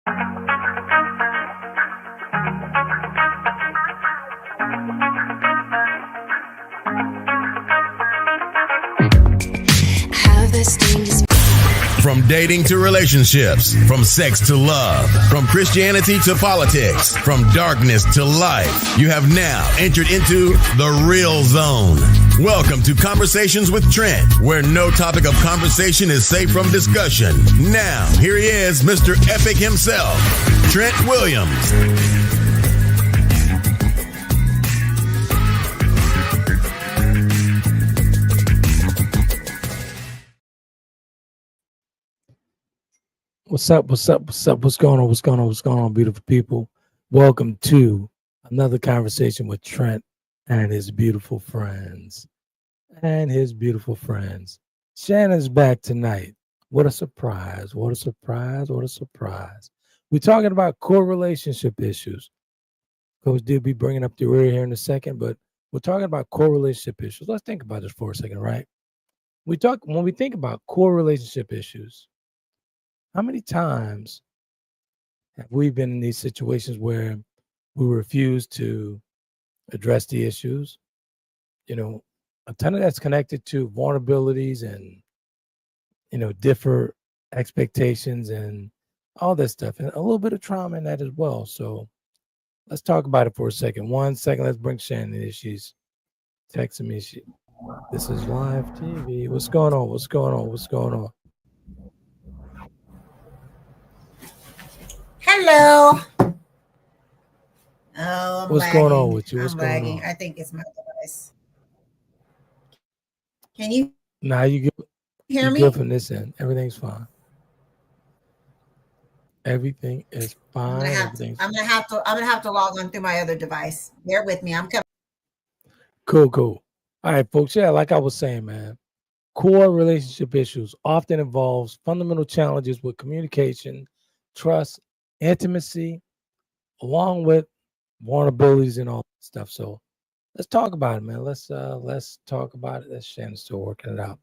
From dating to relationships, from sex to love, from Christianity to politics, from darkness to light, you have now entered into the real zone. Welcome to Conversations with Trent, where no topic of conversation is safe from discussion. Now, here he is, Mr. Epic himself, Trent Williams. What's up? What's up? What's up? What's going on? What's going on? What's going on, beautiful people? Welcome to another conversation with Trent and his beautiful friends. Shann is back tonight. What a surprise. What a surprise. What a surprise. We're talking about core relationship issues. Coach Dee will be bringing up the rear here in a second, but we're talking about core relationship issues. Let's think about this for a second, right? When we think about core relationship issues, how many times have we been in these situations where we refuse to address the issues? You know, a ton of that's connected to vulnerabilities and, different expectations and all that stuff, and a little bit of trauma in that as well. So let's talk about it for a second. 1 second, let's bring Shannon in. She's texting me. This is live TV. What's going on? What's going on? What's going on? Hello. Oh, what's going on with you? What's going on? I think it's my device. Can you? Nah, you hear me? Good from this end. Everything's fine. Everything is fine. I'm gonna have to log on through my other device. Bear with me. I'm coming. Cool. All right, folks. Yeah, like I was saying, man, core relationship issues often involves fundamental challenges with communication, trust, intimacy, along with vulnerabilities and all that stuff. So let's talk about it, man. Let's talk about it. Shannon's still working it out.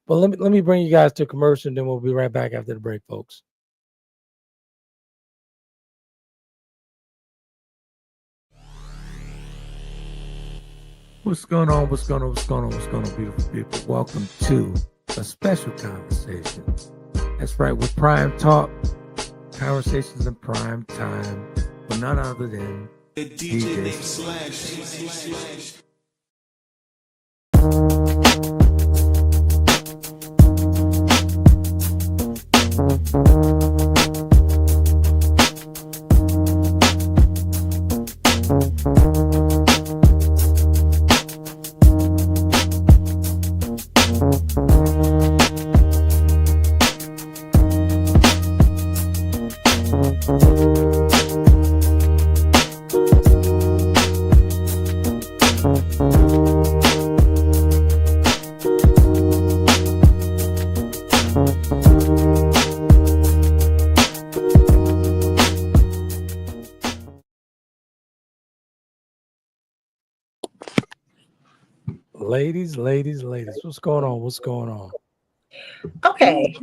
But let me bring you guys to commercial, and then we'll be right back after the break, folks. What's going on, beautiful people? Welcome to a special conversation. That's right, with Prime Talk. Conversations in prime time, but none other than DJ Slash. Ladies, what's going on? Okay.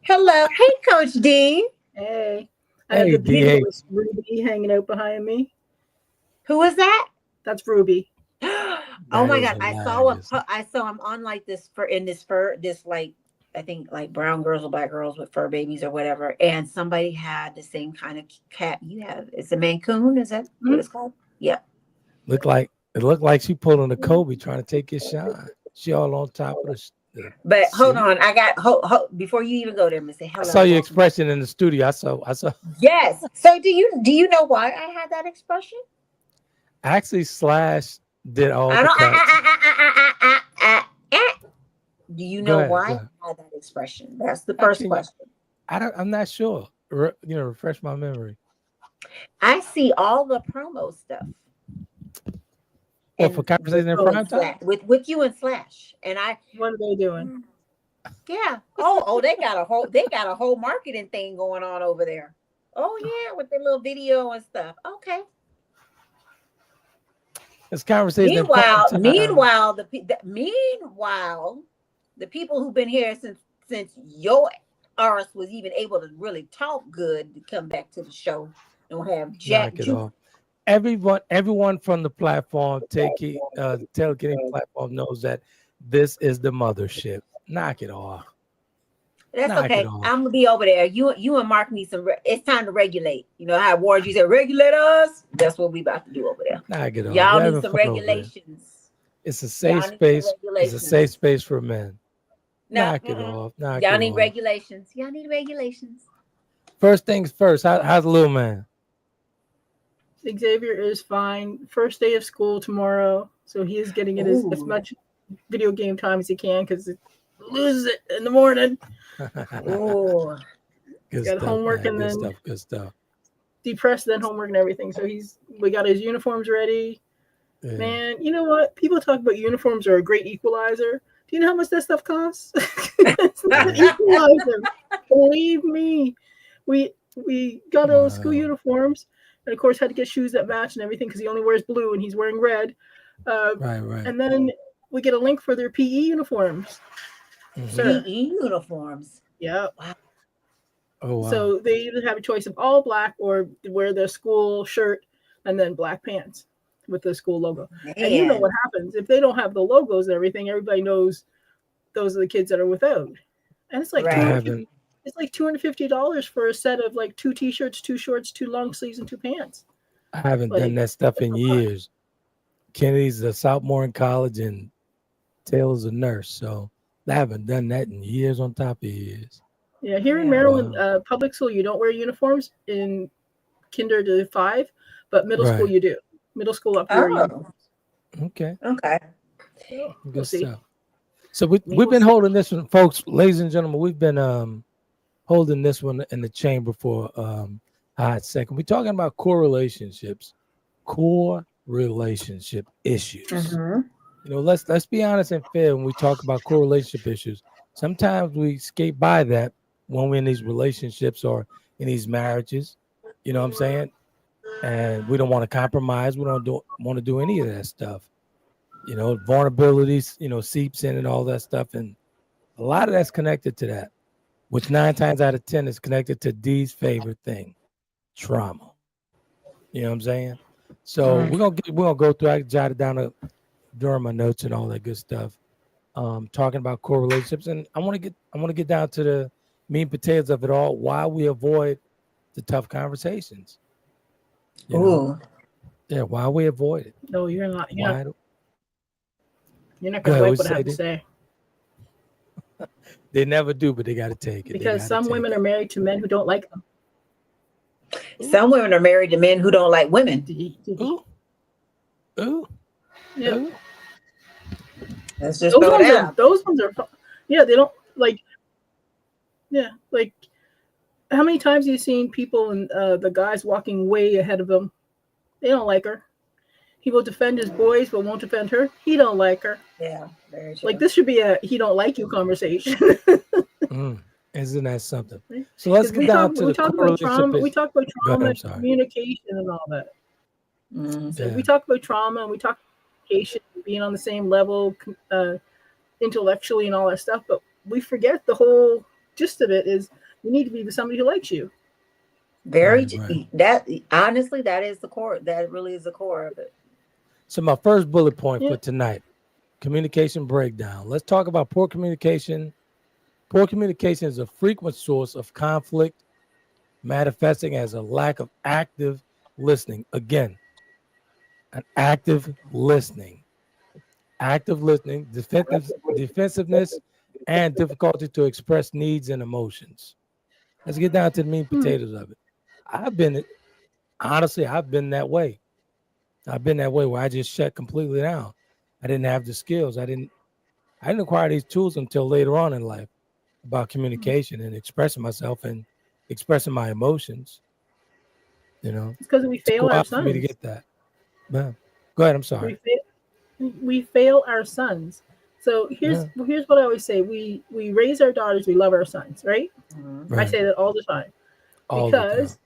Hello. Hey, Coach Dee. Hey. I have the beautiful Ruby hanging out behind me. Who is that? That's Ruby. Oh my God. I saw him on like this I think like brown girls or black girls with fur babies or whatever. And somebody had the same kind of cat you have. It's a Mancoon. Is that what it's called? Yeah. It looked like she pulling a Kobe trying to take his shine. She all on top of the But hold on, I got before you even go there, Miss. Hello. I saw your expression in the studio. I saw. Yes. So do you know why I had that expression? Actually, Slash did all the cuts. Do you know why I had that expression? That's the first question. I'm not sure. Refresh my memory. I see all the promo stuff. And for conversation in prime time with you and Slash, and what are they doing? Yeah. Oh, they got a whole marketing thing going on over there. Oh yeah, with their little video and stuff. Okay. It's conversation. Meanwhile, the people who've been here since your ours was even able to really talk good to come back to the show. Don't have Jack. Knock it off. Everyone from the platform, Tailgating platform knows that this is the mothership. Knock it off. That's okay. I'm gonna be over there. You and Mark need some. It's time to regulate. You know how Warren G said, "Regulate us." That's what we about to do over there. Knock it off. Y'all need some regulations. It's a safe space. It's a safe space for men. Knock it off. Y'all need regulations. Y'all need regulations. First things first. How's the little man? Xavier is fine. First day of school tomorrow, so he is getting in as much video game time as he can because it loses it in the morning. Oh, got stuff, homework, man. And then good stuff. Depressed, then homework and everything. So we got his uniforms ready. Yeah. Man, you know what? People talk about uniforms are a great equalizer. Do you know how much that stuff costs? It's not an equalizer. Believe me. We got all school uniforms. And of course, had to get shoes that match and everything because he only wears blue and he's wearing red. Right. And then we get a link for their PE uniforms. PE uniforms. Yeah. Wow. Oh, wow. So they either have a choice of all black or wear the school shirt and then black pants with the school logo. Man. And you know what happens if they don't have the logos and everything. Everybody knows those are the kids that are without. And it's like It's like $250 for a set of like 2 t-shirts, 2 shorts, 2 long sleeves, and 2 pants. I haven't done that stuff in years. Kennedy's a sophomore in college and Taylor's a nurse, so I haven't done that in years on top of years. Yeah, here in Maryland, public school, you don't wear uniforms in kinder to 5, but middle school you do. Middle school up here. Okay. Good stuff. So we've been holding this one, folks, ladies and gentlemen. We've been holding this one in the chamber for a hot second. We're talking about core relationship issues. Mm-hmm. You know, let's be honest and fair when we talk about core relationship issues. Sometimes we skate by that when we're in these relationships or in these marriages. You know what I'm saying? And we don't want to compromise. We don't want to do any of that stuff. You know, vulnerabilities, seeps in and all that stuff. And a lot of that's connected to that, which 9 times out of 10 is connected to Dee's favorite thing, trauma. You know what I'm saying? So we're gonna go through. I jotted down during my notes and all that good stuff. Talking about core relationships, and I want to get down to the meat and potatoes of it all. Why we avoid the tough conversations. Why we avoid it? No, you're not. You're not gonna like what I have to say. They never do, but they got to take it. Because some women are married to men who don't like them. Some women are married to men who don't like women. Ooh. Yeah. Ooh. Let's just throw it out. Those ones are, they don't like. Yeah, like how many times have you seen people and the guys walking way ahead of them? They don't like her. He will defend his boys, but won't defend her. He don't like her. Yeah, very true. Like this should be a he don't like you conversation. Isn't that something? So let's get down to the core trauma. We talk about trauma, communication, and all that. So we talk about trauma and we talk about communication, being on the same level intellectually and all that stuff, but we forget the whole gist of it is you need to be with somebody who likes you. That honestly, that is the core. That really is the core of it. So my first bullet point for tonight, communication breakdown. Let's talk about poor communication. Poor communication is a frequent source of conflict, manifesting as a lack of active listening. Again, an active listening, defensiveness, and difficulty to express needs and emotions. Let's get down to the meat and potatoes of it. I've been that way. I've been that way where I just shut completely down. I didn't have the skills. I didn't acquire these tools until later on in life about communication and expressing myself and expressing my emotions. It's because we fail our sons. For me to get that. Man, go ahead. I'm sorry. We fail our sons. So here's what I always say: we raise our daughters, we love our sons, right? Right. I say that all the time because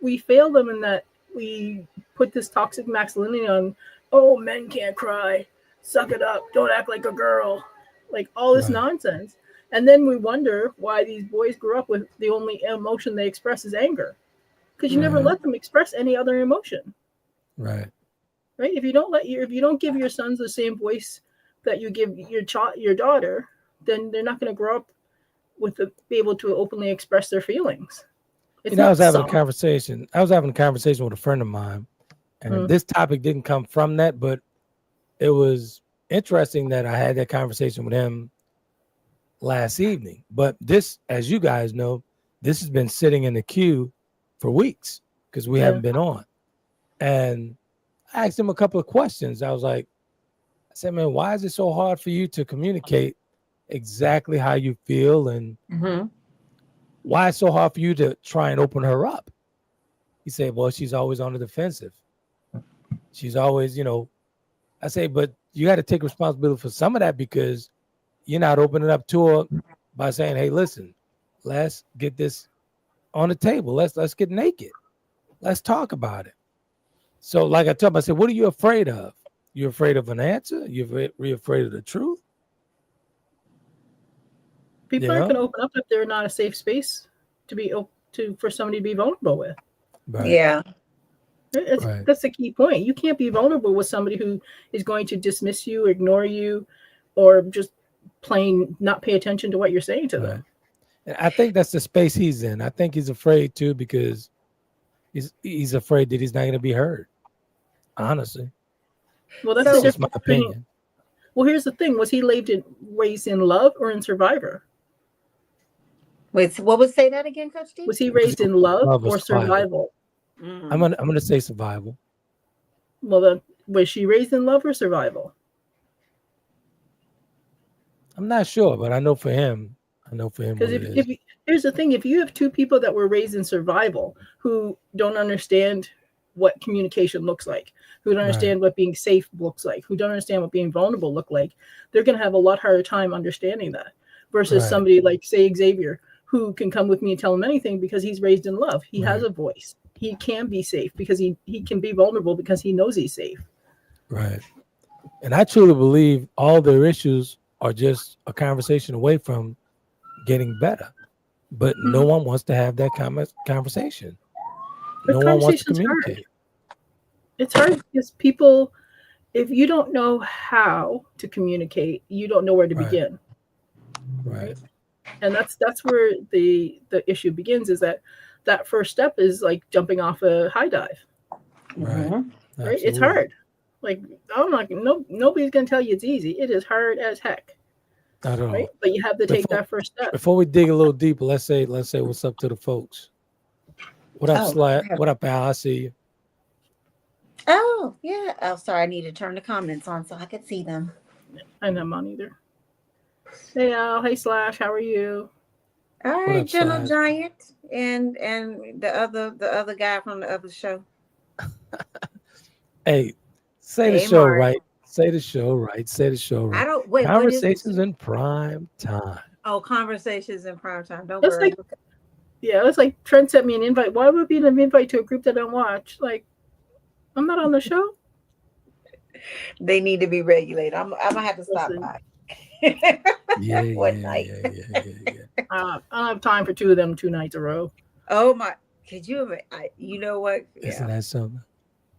we fail them in that we put this toxic masculinity on. Oh, men can't cry. Suck it up. Don't act like a girl. Like all this nonsense. And then we wonder why these boys grew up with the only emotion they express is anger, because you never let them express any other emotion. Right. Right. If you don't give your sons the same voice that you give your daughter, then they're not going to grow up be able to openly express their feelings. I was having a conversation. I was having a conversation with a friend of mine, and this topic didn't come from that, but it was interesting that I had that conversation with him last evening. But this, as you guys know, this has been sitting in the queue for weeks because we haven't been on. And I asked him a couple of questions. I said, man, why is it so hard for you to communicate exactly how you feel, and why it's so hard for you to try and open her up? He said, well, she's always on the defensive. She's always, I say, but you got to take responsibility for some of that, because you're not opening up to her by saying, hey, listen, let's get this on the table. Let's get naked. Let's talk about it. So like I told him, I said, what are you afraid of? You're afraid of an answer? You're afraid of the truth? People aren't going to open up if they're not a safe space for somebody to be vulnerable with. Right. Yeah. That's the key point. You can't be vulnerable with somebody who is going to dismiss you, ignore you, or just plain not pay attention to what you're saying to them. And I think that's the space he's in. I think he's afraid too, because he's afraid that he's not going to be heard. Honestly. Well, that's just my opinion. Well, here's the thing. Was he raised in love or in survivor? Wait, what was, say that again, Coach Dee? Was he raised in love or survival? I'm gonna say survival. Well, then, was she raised in love or survival? I'm not sure, but I know for him. Because here's the thing: if you have two people that were raised in survival who don't understand what communication looks like, who don't understand what being safe looks like, who don't understand what being vulnerable look like, they're going to have a lot harder time understanding that versus somebody like, say, Xavier, who can come with me and tell him anything because he's raised in love. He has a voice. He can be safe because he can be vulnerable because he knows he's safe. Right. And I truly believe all their issues are just a conversation away from getting better. But no one wants to have that conversation. No one wants to communicate. Hard. It's hard because people, if you don't know how to communicate, you don't know where to begin. Right. And that's where the issue begins, is that first step is like jumping off a high dive. Right. Right? It's hard. Like, nobody's going to tell you it's easy. It is hard as heck. I don't know. Right? But you have to take that first step. Before we dig a little deeper, let's say what's up to the folks. What up, What up, Al? I see you. Oh, yeah. Oh, sorry. I need to turn the comments on so I could see them. I know I'm on either. Hey, Al. Hey, Slash. How are you? All right, Gentle Giant and the other guy from the other show. Hey, say the show right. Say the show right. Say the show right. I don't wait. Conversations in prime time. Oh, conversations in prime time. Don't worry. It's like Trent sent me an invite. Why would it be an invite to a group that I don't watch? Like, I'm not on the show. They need to be regulated. I'm gonna have to stop by. Yeah. I don't have time for two of them 2 nights a row. Oh my! Could you? You know what? Isn't that something?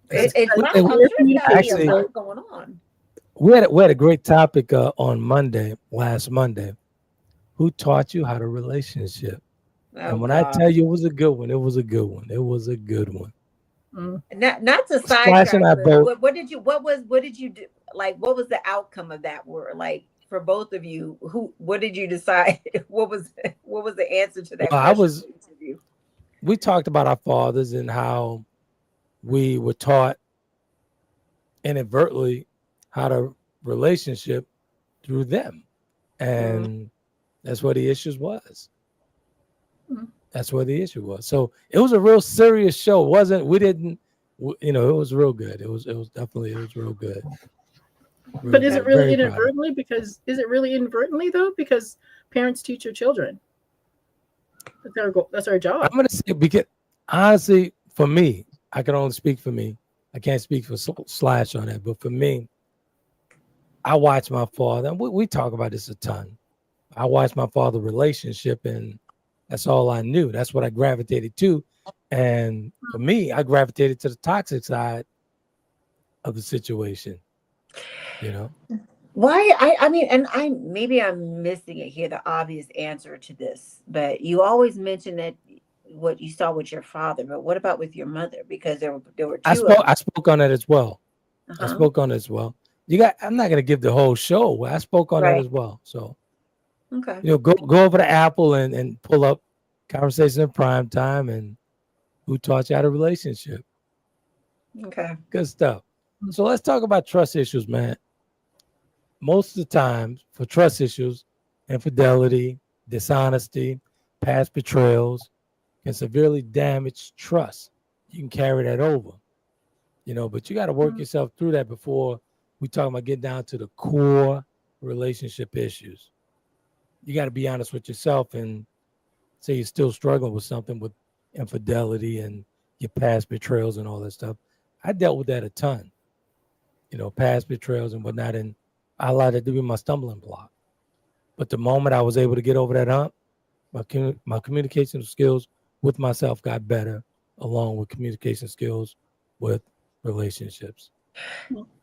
It's actually a lot going on. We had a great topic on last Monday. Who taught you how to relationship? And when I tell you it was a good one, it was a good one. It was a good one. Not to sidetrack. What did you do? Like, what was the outcome of that? Word, like, for both of you, what did you decide? What was the answer to that? We talked about our fathers and how we were taught inadvertently how to relationship through them, and that's what the issue was. That's what the issue was. So it was a real serious show. It was real good. It was real good. But is it really inadvertently? Though? Because parents teach your children. That's our job. I'm going to say, because honestly, for me, I can only speak for me. I can't speak for Slash on that. But for me, I watch my father. And we talk about this a ton. I watched my father relationship, and that's all I knew. That's what I gravitated to. And for me, I gravitated to the toxic side of the situation, you know? Why? I mean, and maybe I'm missing it here, the obvious answer to this, but you always mention that what you saw with your father, but what about with your mother? Because there were two of them. I spoke on that as well. Uh-huh. I spoke on it as well. I'm not gonna give the whole show. I spoke on that as well. So okay. Go over to Apple and pull up Conversation in Prime Time and Who Taught You How to Relationship. Okay. Good stuff. So let's talk about trust issues, man. Most of the time for trust issues, infidelity, dishonesty, past betrayals can severely damage trust. You can carry that over, but you got to work yourself through that before we talk about getting down to the core relationship issues. You got to be honest with yourself and say you're still struggling with something with infidelity and your past betrayals and all that stuff. I dealt with that a ton, past betrayals and whatnot, and I allowed it to be my stumbling block. But the moment I was able to get over that hump, my communication skills with myself got better, along with communication skills with relationships.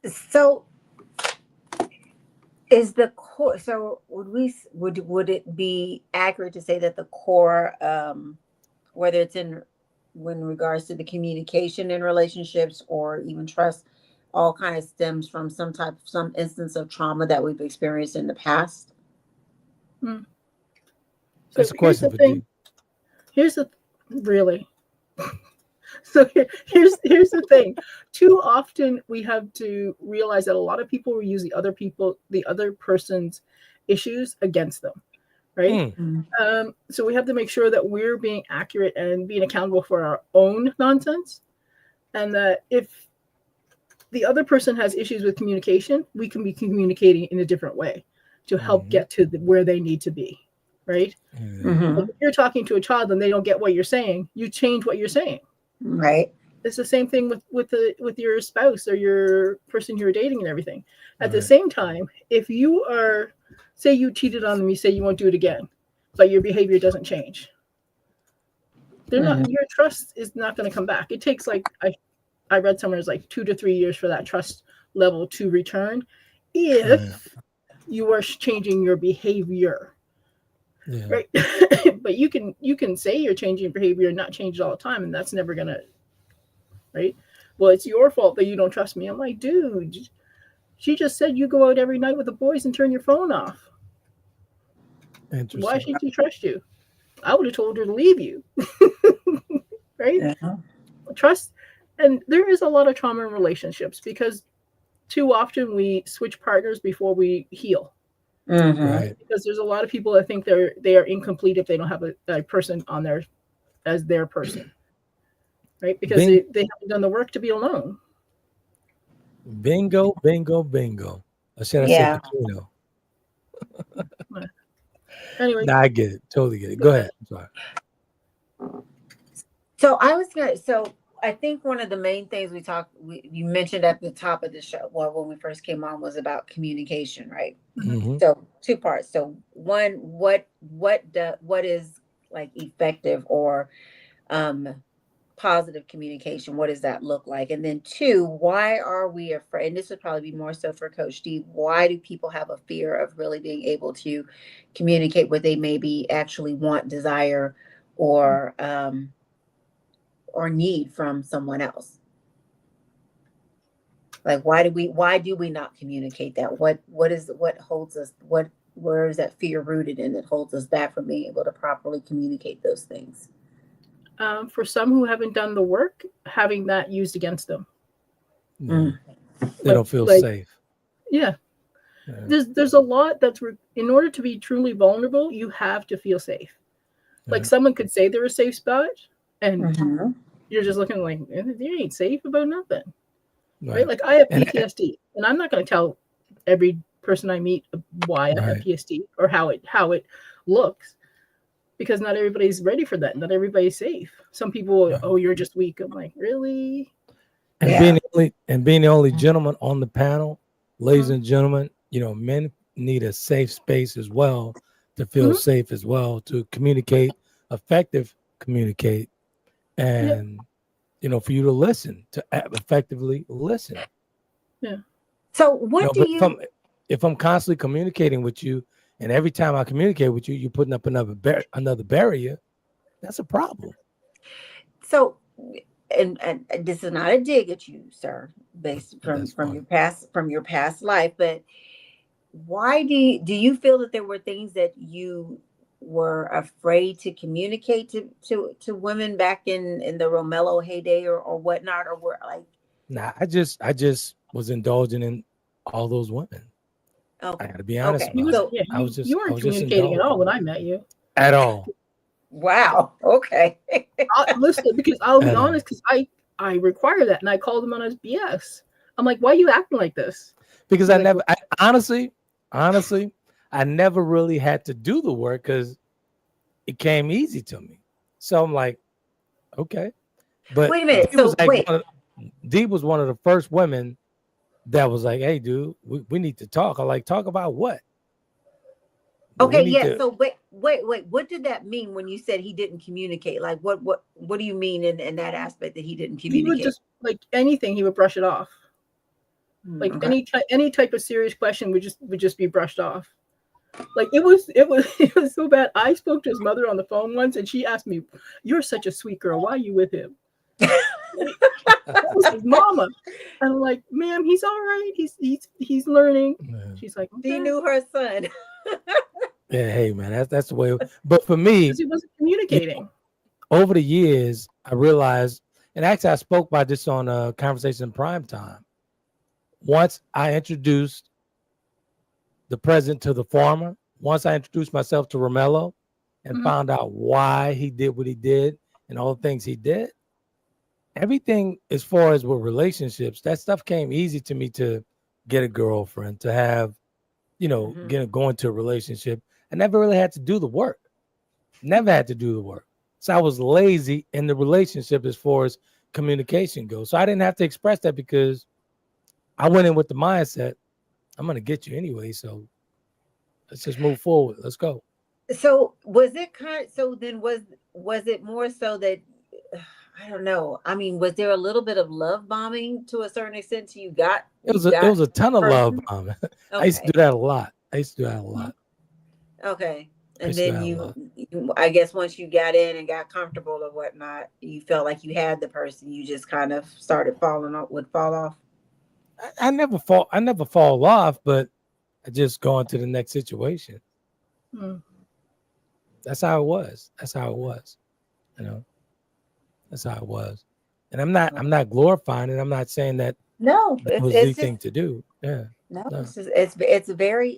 So is the core, so would it be accurate to say that the core, whether it's in regards to the communication in relationships or even trust, all kind of stems from some instance of trauma that we've experienced in the past? So that's a question for Dee. Here's the really. So here's the thing. Too often we have to realize that a lot of people will use the other person's issues against them, right? So we have to make sure that we're being accurate and being accountable for our own nonsense, and that if the other person has issues with communication, we can be communicating in a different way to help get to where they need to be, right? Like if you're talking to a child and they don't get what you're saying, you change what you're saying. Right. It's the same thing with your spouse or your person you're dating and everything. At the same time, if you say you cheated on them, you say you won't do it again, but your behavior doesn't change, your trust is not going to come back. It takes I read somewhere it's like 2 to 3 years for that trust level to return if you are changing your behavior. Yeah. Right. But you can say you're changing behavior and not change it all the time, and that's never gonna, right? Well, it's your fault that you don't trust me. I'm like, dude, she just said you go out every night with the boys and turn your phone off. Why should she trust you? I would have told her to leave you. Right? Yeah. Trust, and there is a lot of trauma in relationships because too often we switch partners before we heal. Right. Because there's a lot of people that think they are incomplete if they don't have a person on there as their person, right? Because they haven't done the work to be alone. Bingo, bingo, bingo. Or should I say Pacino? Anyway, I get it. Totally get it. Go ahead. I'm sorry. So I think one of the main things you mentioned at the top of the show, when we first came on, was about communication, right? So 2 parts. So one, what is like effective or positive communication? What does that look like? And then 2, why are we afraid? And this would probably be more so for Coach Dee. Why do people have a fear of really being able to communicate what they maybe actually want, desire, or need from someone else? Like, why do we not communicate that? What holds us? Where is that fear rooted in that holds us back from being able to properly communicate those things? For some who haven't done the work, having that used against them. They don't feel safe. Yeah. There's a lot that's in order to be truly vulnerable, you have to feel safe. Like someone could say they're a safe spot, and you're just looking like you ain't safe about nothing, right? Like I have PTSD, and I'm not going to tell every person I meet why I have PTSD or how it looks, because not everybody's ready for that. Not everybody's safe. Some people, you're just weak. I'm like, really? And being the only gentleman on the panel, ladies and gentlemen, men need a safe space as well to feel safe as well, to communicate, communicate, and for you to listen, to effectively listen. Yeah. So what do you? If I'm constantly communicating with you, and every time I communicate with you, you're putting up another barrier, that's a problem. So, and this is not a dig at you, sir, based from your past life, but why do you feel that there were things that you were afraid to communicate to women back in the Romello heyday or whatnot, or were like? Nah, I just was indulging in all those women. Okay. I got to be honest. Okay. So you weren't communicating at all when I met you. At all. Wow. Okay. Listen, because I'll be honest, because I require that, and I called him on his BS. I'm like, why are you acting like this? Because honestly, I never really had to do the work because it came easy to me. So I'm like, okay. But wait a minute. Dee was one of the first women that was like, hey, dude, we need to talk. I'm like, talk about what? Okay, yeah. So wait. What did that mean when you said he didn't communicate? Like, what do you mean in that aspect that he didn't communicate? He would just, like anything, he would brush it off. Like any type of serious question would just be brushed off. Like it was so bad. I spoke to his mother on the phone once, and she asked me, "You're such a sweet girl. Why are you with him?" That was his mama. And I'm like, "Ma'am, he's all right. He's learning." Man. She's like, okay. She knew her son. Yeah, hey man, that's the way. But for me, because he wasn't communicating. Over the years, I realized, and actually, I spoke about this on a Conversation in Prime Time. Once I introduced the present to the farmer, once I introduced myself to Romello and found out why he did what he did and all the things he did, everything as far as with relationships, that stuff came easy to me to get a girlfriend, to have, go into a relationship. I never really had to do the work. Never had to do the work. So I was lazy in the relationship as far as communication goes. So I didn't have to express that because I went in with the mindset, I'm going to get you anyway. So let's just move forward. Let's go. So was it then was it more so that, I don't know. I mean, was there a little bit of love bombing to a certain extent? It was a ton of love bombing. Okay. I used to do that a lot. Okay. And then you, I guess once you got in and got comfortable or whatnot, you felt like you had the person, you just kind of started would fall off. I never fall off, but I just go on to the next situation. That's how it was. That's how it was. And I'm not glorifying it. I'm not saying that it was the thing to do. Yeah. No. It's very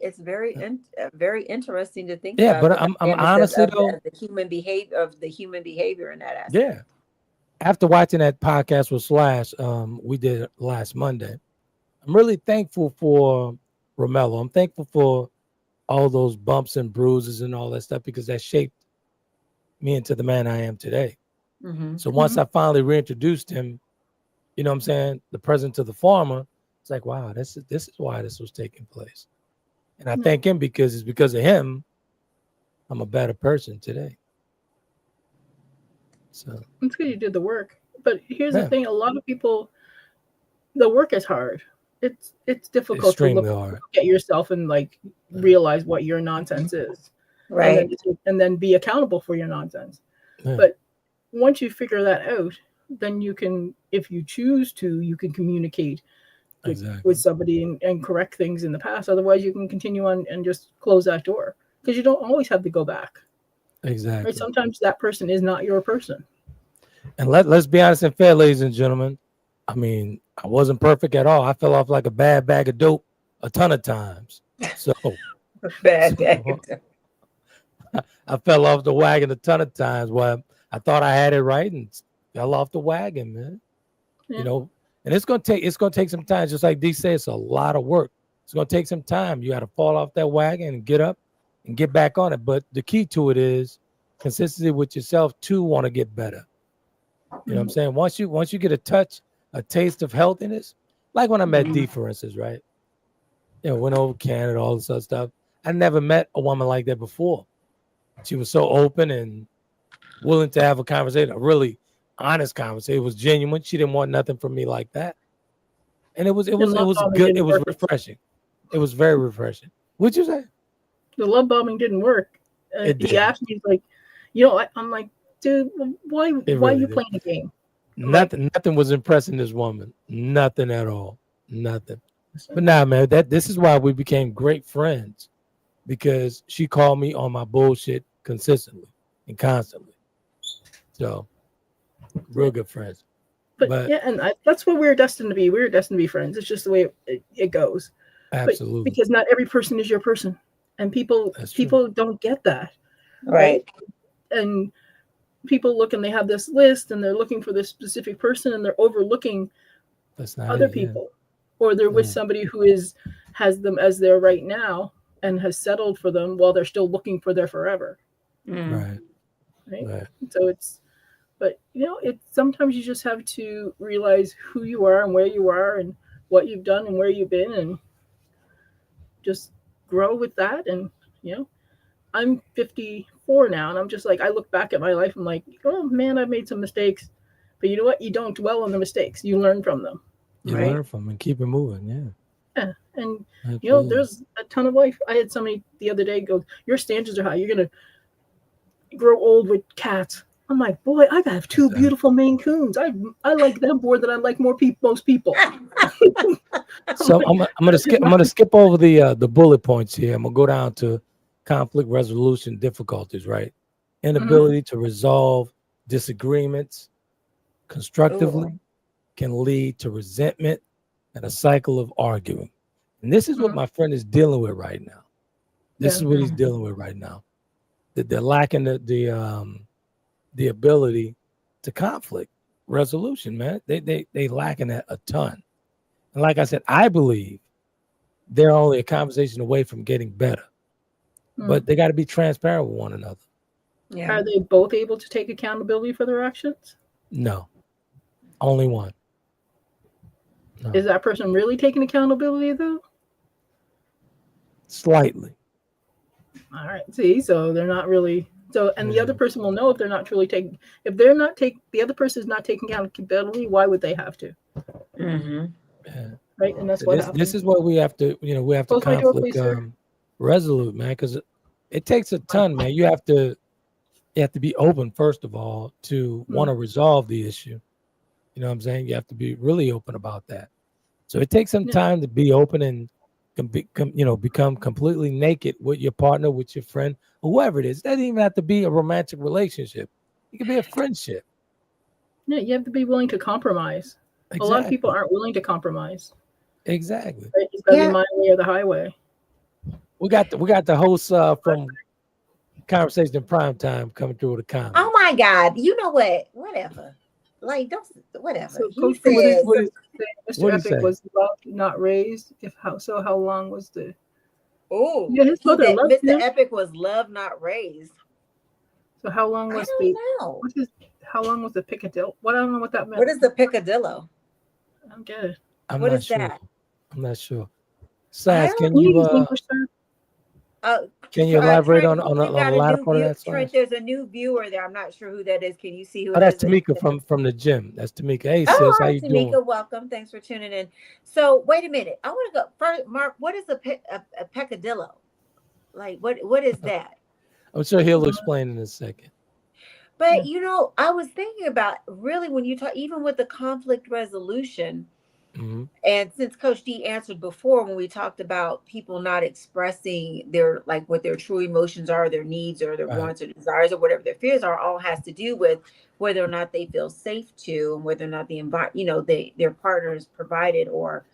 interesting to think about. Yeah, but I'm honestly though, the human behavior in that aspect. Yeah. After watching that podcast with Slash, we did last Monday, I'm really thankful for Romello. I'm thankful for all those bumps and bruises and all that stuff because that shaped me into the man I am today. So once I finally reintroduced him, you know what I'm saying, the present to the farmer, it's like, wow, this is why this was taking place. And I thank him because it's because of him I'm a better person today. So it's good you did the work. But here's the thing, a lot of people, the work is hard. It's difficult to look at yourself and like realize what your nonsense is. Right. And then be accountable for your nonsense. Yeah. But once you figure that out, then you can, if you choose to, you can communicate with somebody and correct things in the past. Otherwise, you can continue on and just close that door because you don't always have to go back. Exactly. Right? Sometimes that person is not your person. And let's be honest and fair, ladies and gentlemen. I mean, I wasn't perfect at all. I fell off like a bad bag of dope a ton of times. So bad bag. I fell off the wagon a ton of times where I thought I had it right and fell off the wagon, man. Yeah. And it's gonna take some time. Just like Dee said, it's a lot of work. It's gonna take some time. You got to fall off that wagon and get up and get back on it. But the key to it is consistency with yourself to want to get better. You know what I'm saying? Once you get a taste of healthiness, like when I met Dee, for instance, right? Went over Canada, all this other stuff. I never met a woman like that before. She was so open and willing to have a conversation, a really honest conversation. It was genuine. She didn't want nothing from me like that. And it was good. It was refreshing. It was very refreshing. What'd you say? The love bombing didn't work. He asked me, he's like, I'm like, dude, why are you playing the game? Nothing was impressing this woman. Nothing at all. Nothing. But now, man, this is why we became great friends, because she called me on my bullshit consistently and constantly. So, real good friends. But yeah, and that's what we're destined to be. We're destined to be friends. It's just the way it goes. Absolutely. But because not every person is your person, and people don't get that, right? And people look and they have this list, and they're looking for this specific person, and they're overlooking other people, or they're with somebody who has them as their right now and has settled for them while they're still looking for their forever. Right. So it's. But, it's sometimes you just have to realize who you are and where you are and what you've done and where you've been, and just grow with that. And, I'm 54 now, and I'm just like, I look back at my life, I'm like, oh man, I've made some mistakes. But you know what? You don't dwell on the mistakes. You learn from them. You learn from them and keep it moving. Yeah. And, there's a ton of life. I had somebody the other day go, your standards are high. You're going to grow old with cats. I'm like, boy, I have 2 beautiful Maine Coons. I like them more than I like most people. So I'm gonna skip over the bullet points here. I'm gonna go down to conflict resolution difficulties. Right, inability to resolve disagreements constructively can lead to resentment and a cycle of arguing. And this is what my friend is dealing with right now. This is what he's dealing with right now. That they're lacking the ability to conflict resolution, man. They lacking that a ton. And like I said, I believe they're only a conversation away from getting better. But they got to be transparent with one another. Yeah. Are they both able to take accountability for their actions? No. Only one. No. Is that person really taking accountability though? Slightly. All right. See, so they're not really. So, and the other person will know if they're not truly taking. If they're not the other person is not taking accountability. Why would they have to? Yeah. Right, and that's what this is what we have to. We have to conflict resolute, man, because it takes a ton, man. You have to be open first of all to want to resolve the issue. You know what I'm saying? You have to be really open about that. So it takes some time to be open and become completely naked with your partner, with your friend, whoever it is. It doesn't even have to be a romantic relationship. It can be a friendship. Yeah, you have to be willing to compromise. Exactly. A lot of people aren't willing to compromise. Exactly. Right? It's got to be my way or the highway. We got the host from Conversation in Prime Time coming through with a comment. Oh my God! You know what? Whatever. Like don't whatever. So he said, Mr. Epic was love not raised. How long was the? Oh, yeah, his mother loved Mr. him. Epic was love not raised. So how long was how long was the picadillo? I don't know what that meant. What is the picadillo? I don't get it. What is that? I'm not sure. Sass, can you elaborate on the latter part of that? Trent, there's a new viewer there. I'm not sure who that is. Can you see who? Oh, that's Tamika from the gym. That's Tamika. Hey, sis, how you doing? Tamika, welcome. Thanks for tuning in. So wait a minute. I want to go first. Mark, what is a peccadillo? Like what is that? I'm sure he'll explain in a second. But I was thinking about really when you talk, even with the conflict resolution. And since Coach Dee answered before when we talked about people not expressing their what their true emotions are, their needs or their wants or desires or whatever their fears are, all has to do with whether or not they feel safe to, and whether or not their partners provided or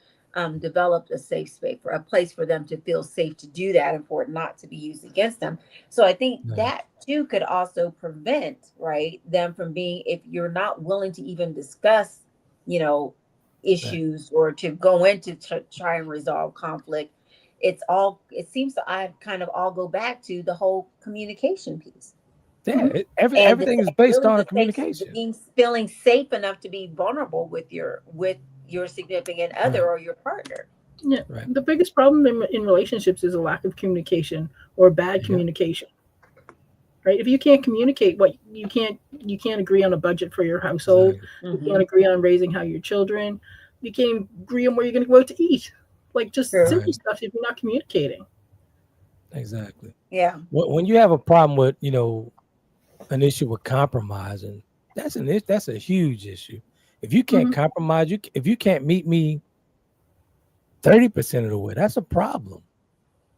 developed a safe space for a place for them to feel safe to do that and for it not to be used against them. So I think that too could also prevent them from being, if you're not willing to even discuss, issues or to go into try and resolve conflict, it seems to all go back to the whole communication piece. Yeah, everything is based on a communication. Feeling safe enough to be vulnerable with your significant other or your partner. Yeah. Right. The biggest problem in relationships is a lack of communication or bad Yeah. communication. Right? If you can't communicate you can't agree on a budget for your household. Exactly. You can't agree on raising your children. You can't agree on where you're going to go out to eat. Like just True. simple Right. stuff if you're not communicating. Exactly. Yeah. When you have a problem with, an issue with compromising, that's a huge issue. If you can't compromise, if you can't meet me 30% of the way, that's a problem.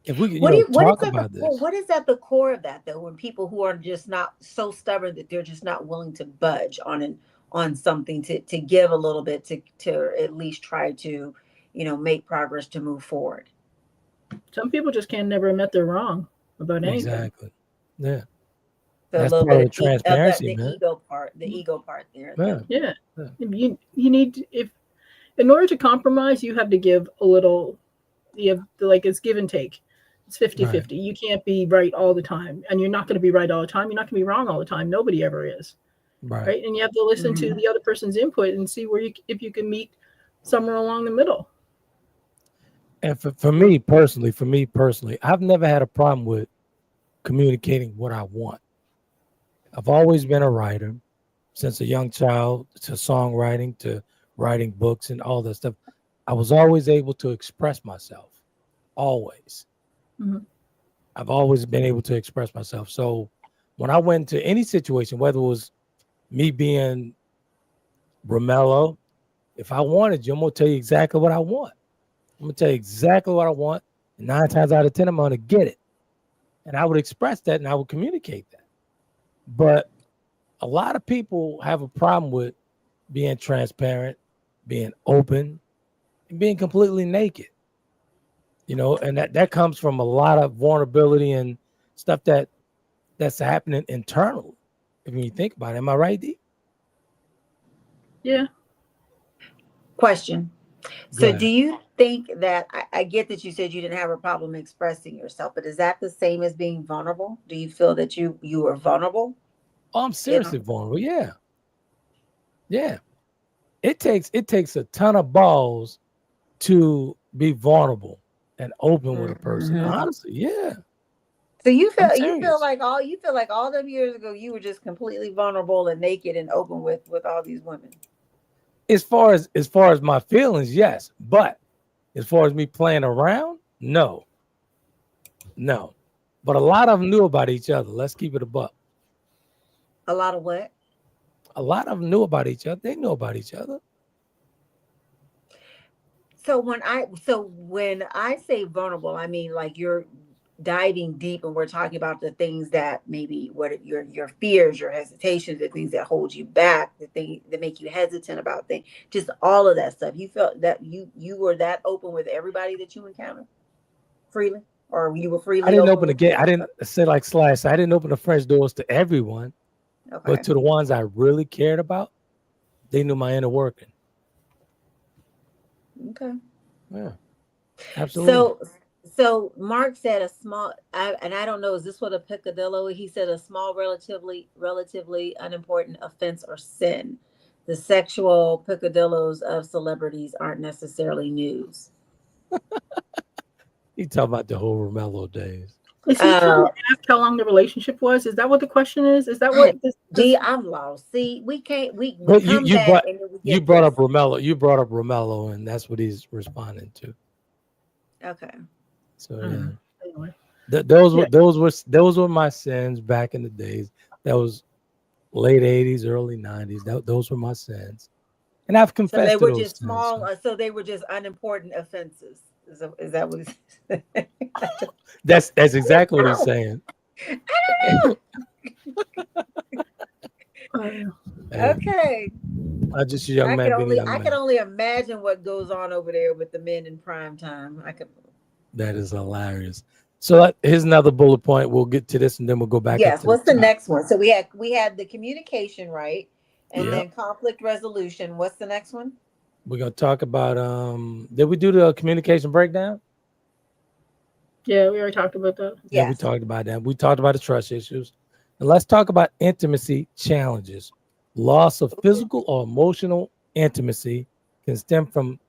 If we talk about this. What is at the core of that though? When people who are just not so stubborn that they're just not willing to budge on something to give a little bit to at least try to, make progress to move forward. Some people just can't never admit they're wrong about anything. Exactly. Yeah. So That's a little part bit of transparency, the man. ego part there. Yeah. Yeah. You need, if in order to compromise, you have to give a little. You have to, it's give and take. It's 50-50. Right. You can't be right all the time, and you're not going to be right all the time. You're not going to be wrong all the time. Nobody ever is. Right. And you have to listen to the other person's input and see if you can meet somewhere along the middle. And for me personally, I've never had a problem with communicating what I want. I've always been a writer since a young child, to songwriting, to writing books and all that stuff. I was always able to express myself. Always. Mm-hmm. I've always been able to express myself. So when I went into any situation, whether it was me being Romello, if I wanted you, I'm going to tell you exactly what I want. I'm going to tell you exactly what I want. And 9 times out of 10, I'm going to get it. And I would express that and I would communicate that. But a lot of people have a problem with being transparent, being open, and being completely naked. And that comes from a lot of vulnerability and stuff that's happening internally. If you think about it, am I right, Dee? Yeah. Question. So do you think that, I get that you said you didn't have a problem expressing yourself, but is that the same as being vulnerable? Do you feel that you are vulnerable? Oh, I'm seriously vulnerable. Yeah. Yeah. It takes a ton of balls to be vulnerable and open with a person. Honestly, yeah. So you feel like all them years ago you were just completely vulnerable and naked and open with all these women. As far as my feelings, yes. But as far as me playing around, no. But a lot of them knew about each other. Let's keep it a buck. A lot of what? A lot of them knew about each other. They knew about each other. So when I say vulnerable, I mean like you're diving deep and we're talking about the things that maybe what your fears, your hesitations, the things that hold you back, the things that make you hesitant about things, just all of that stuff. You felt that you were that open with everybody that you encountered freely, or you were freely? I didn't open the gate. I didn't say like Slash. I didn't open the French doors to everyone, but to the ones I really cared about, they knew my inner working. Okay. Yeah. Absolutely. So Mark said a small, and I don't know, is this what a peccadillo? He said a small, relatively unimportant offense or sin. The sexual peccadillos of celebrities aren't necessarily news. You talk about the whole Romello days. Is he trying to ask how long the relationship was? Is that what the question is? Is that what Dee, I'm lost. See, we can't. But you brought up Romello. You brought up Romello, and that's what he's responding to. Okay. So yeah. Anyway. Those were my sins back in the days. That was late 80s, early 90s. Those were my sins, and I've confessed. So they were to just those small. sins. So they were just unimportant offenses. Is that what? That's exactly what he's saying. I don't know. Okay. I'm just a young man. I can only imagine what goes on over there with the men in prime time. That is hilarious. So here's another bullet point. We'll get to this and then we'll go back. Yes. What's the next one? So we had the communication, right? And then conflict resolution. What's the next one? We're going to talk about, did we do the communication breakdown? Yeah, we already talked about that. Yeah, we talked about that. We talked about the trust issues. And let's talk about intimacy challenges. Loss of physical or emotional intimacy can stem from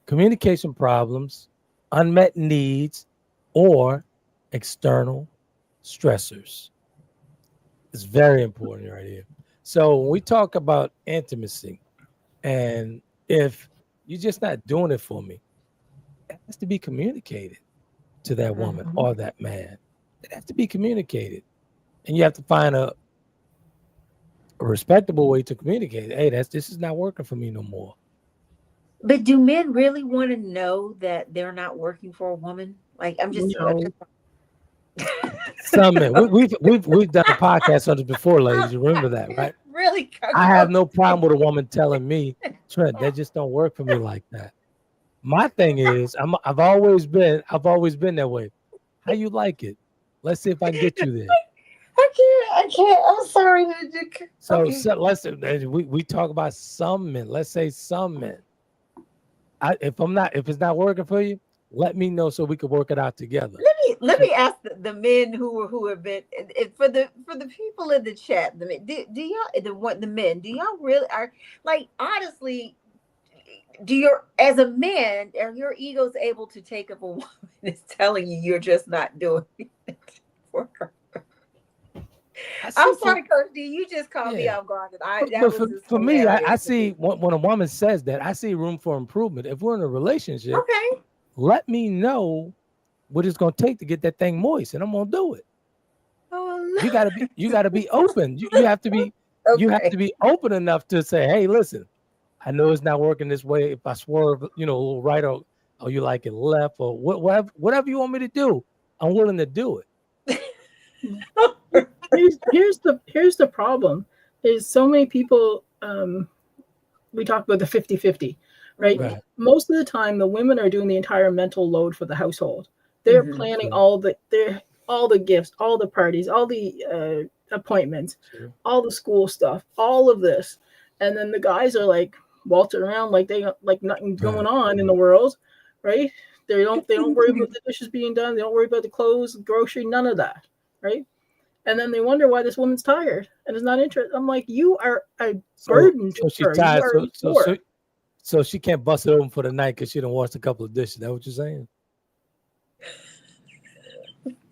communication problems, unmet needs, or external stressors. It's very important right here. So when we talk about intimacy, and if you're just not doing it for me, it has to be communicated to that woman or that man. It has to be communicated. And you have to find a respectable way to communicate. Hey, this is not working for me no more. But do men really want to know that they're not working for a woman? Like, I'm just some men. We've done a podcast on this before, ladies. You remember that, right? Really? I have no problem with a woman telling me, Trent, that just don't work for me like that. My thing is, I've always been that way. How you like it? Let's see if I can get you there. I can't. I'm sorry. So let's we talk about some men. Let's say some men. If it's not working for you, let me know so we can work it out together. Let me ask the men who have been for the people in the chat. The men, do y'all really are like, honestly? As a man, are your egos able to take up a woman that's telling you you're just not doing it for her? I'm sorry, Coach Dee. You just called me off guard. For me, I see when a woman says that, I see room for improvement. If we're in a relationship, let me know what it's going to take to get that thing moist, and I'm going to do it. Oh, no. You gotta be open. You have to be you have to be open enough to say, hey, listen, I know it's not working this way. If I swerve, a little right or you like it left or whatever you want me to do, I'm willing to do it. Here's the problem is so many people we talk about the 50-50, right? Most of the time the women are doing the entire mental load for the household. They're planning all the gifts, all the parties, all the appointments, all the school stuff, all of this. And then the guys are like waltzing around like nothing's going on in the world, right? They don't worry about the dishes being done, they don't worry about the clothes, grocery, none of that, right? And then they wonder why this woman's tired and is not interested. I'm like, you are a burden to her. She's tired, so she can't bust it open for the night because she done washed a couple of dishes. Is that what you're saying?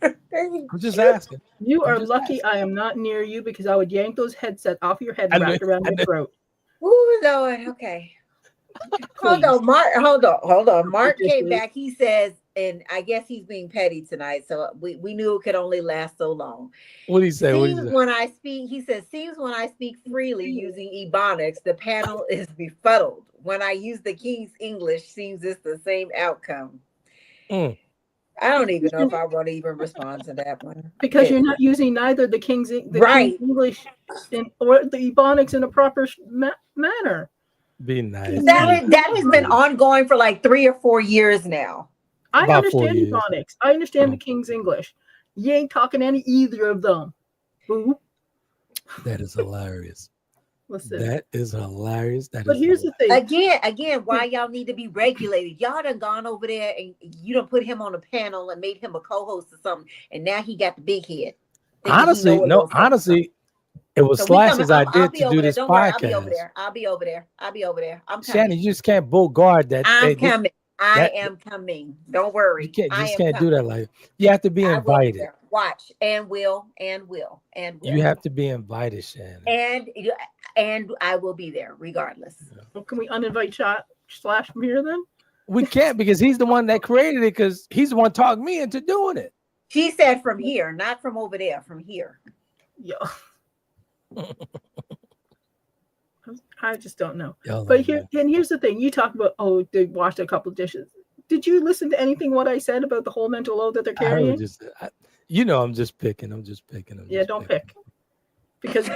I'm just asking. You are lucky I am not near you because I would yank those headsets off your head and wrap around your throat. Ooh, Lord. Okay. Hold on. Mark came back. He says, and I guess he's being petty tonight. So we knew it could only last so long. What did he say? When I speak, he says, seems when I speak freely using Ebonics, the panel is befuddled. When I use the King's English, seems it's the same outcome. I don't even know if I want to even respond to that one. Because you're not using neither the King's English or the Ebonics in a proper manner. Be nice. That has been ongoing for like 3 or 4 years now. I understand Ebonics. I understand the King's English. You ain't talking either of them. Ooh. That is hilarious. Listen. That is hilarious. But here's the thing. Again, why y'all need to be regulated. Y'all done gone over there and you done put him on a panel and made him a co-host or something. And now he got the big head. Honestly, it was Slash's idea to do this podcast. I'll be over there. I'm coming. Shannon, you just can't bull guard that. I'm coming. I am coming. Don't worry. You can't do that. Like, you have to be invited. Watch and will. You have to be invited, Shannon. And I will be there regardless. Well, can we uninvite Slash from here then? We can't because he's the one that created it because he's the one talked me into doing it. She said from here, not from over there, from here. Yeah. I just don't know. But here's the thing. You talk about, they washed a couple of dishes. Did you listen to anything what I said about the whole mental load that they're carrying? I'm just picking. Don't pick. Because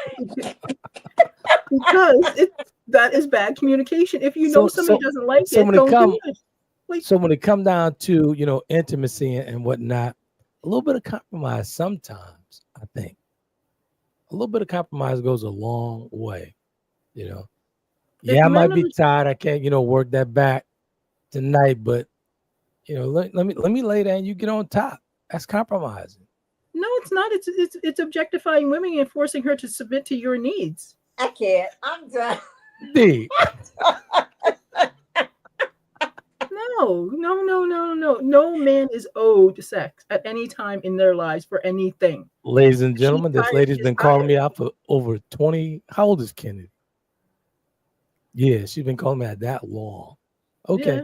that is bad communication. If you know somebody doesn't like it, don't do it. So when it comes down to intimacy and whatnot, a little bit of compromise sometimes, I think. A little bit of compromise goes a long way, I might be tired. I can't, work that back tonight, but let me lay down and you get on top. That's compromising. No, it's not. It's objectifying women and forcing her to submit to your needs. I can't. I'm done. Dee. No. No man is owed sex at any time in their lives for anything. Ladies and gentlemen, this lady's been calling me tired. out for over 20. How old is Kennedy? Yeah, she's been calling me out that long. Okay.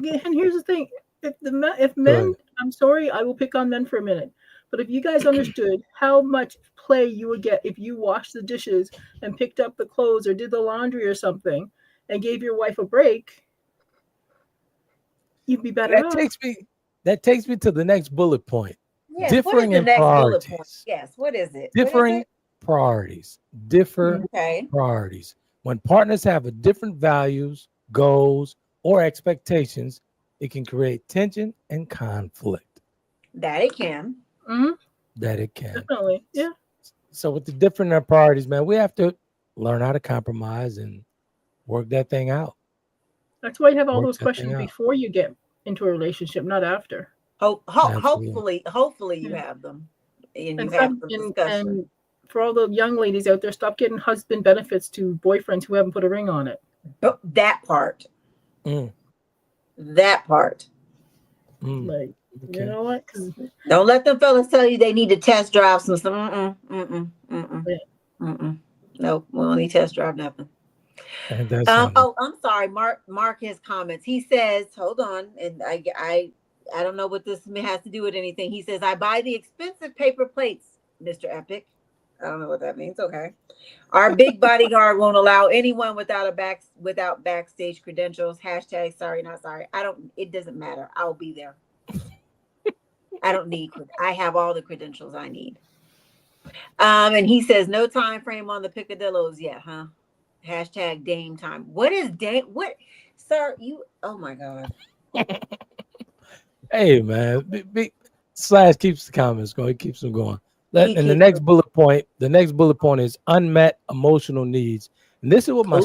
Yeah. And here's the thing: if men, I'm sorry, I will pick on men for a minute. But if you guys understood how much play you would get if you washed the dishes and picked up the clothes or did the laundry or something and gave your wife a break, you'd be better off. That takes me to the next bullet point. Yes, Differing what is the in next priorities. bullet point? Yes, what is it? Differing priorities. Priorities. When partners have a different values, goals, or expectations, it can create tension and conflict. That it can. Mm-hmm. That it can. Definitely. Yeah. So with the different priorities, man, we have to learn how to compromise and work that thing out. That's why you have all those questions before you get into a relationship, not after. Hopefully you have them. And you have the discussion. And for all the young ladies out there, stop getting husband benefits to boyfriends who haven't put a ring on it. That part. That part. Like, you know what? Don't let them fellas tell you they need to test drive some. No, we don't need test drive nothing. I'm sorry. Mark his comments. He says, hold on, and I don't know what this has to do with anything. He says, I buy the expensive paper plates, Mr. Epic. I don't know what that means. Okay. Our big bodyguard won't allow anyone without backstage credentials. # sorry, not sorry. It doesn't matter. I'll be there. I have all the credentials I need. And he says, no time frame on the picadillos yet, huh? # Dame time. What is Dame? What, sir? Oh my God. Hey, man. Slash keeps the comments going. He keeps them going. And the next bullet point is unmet emotional needs. And this is what my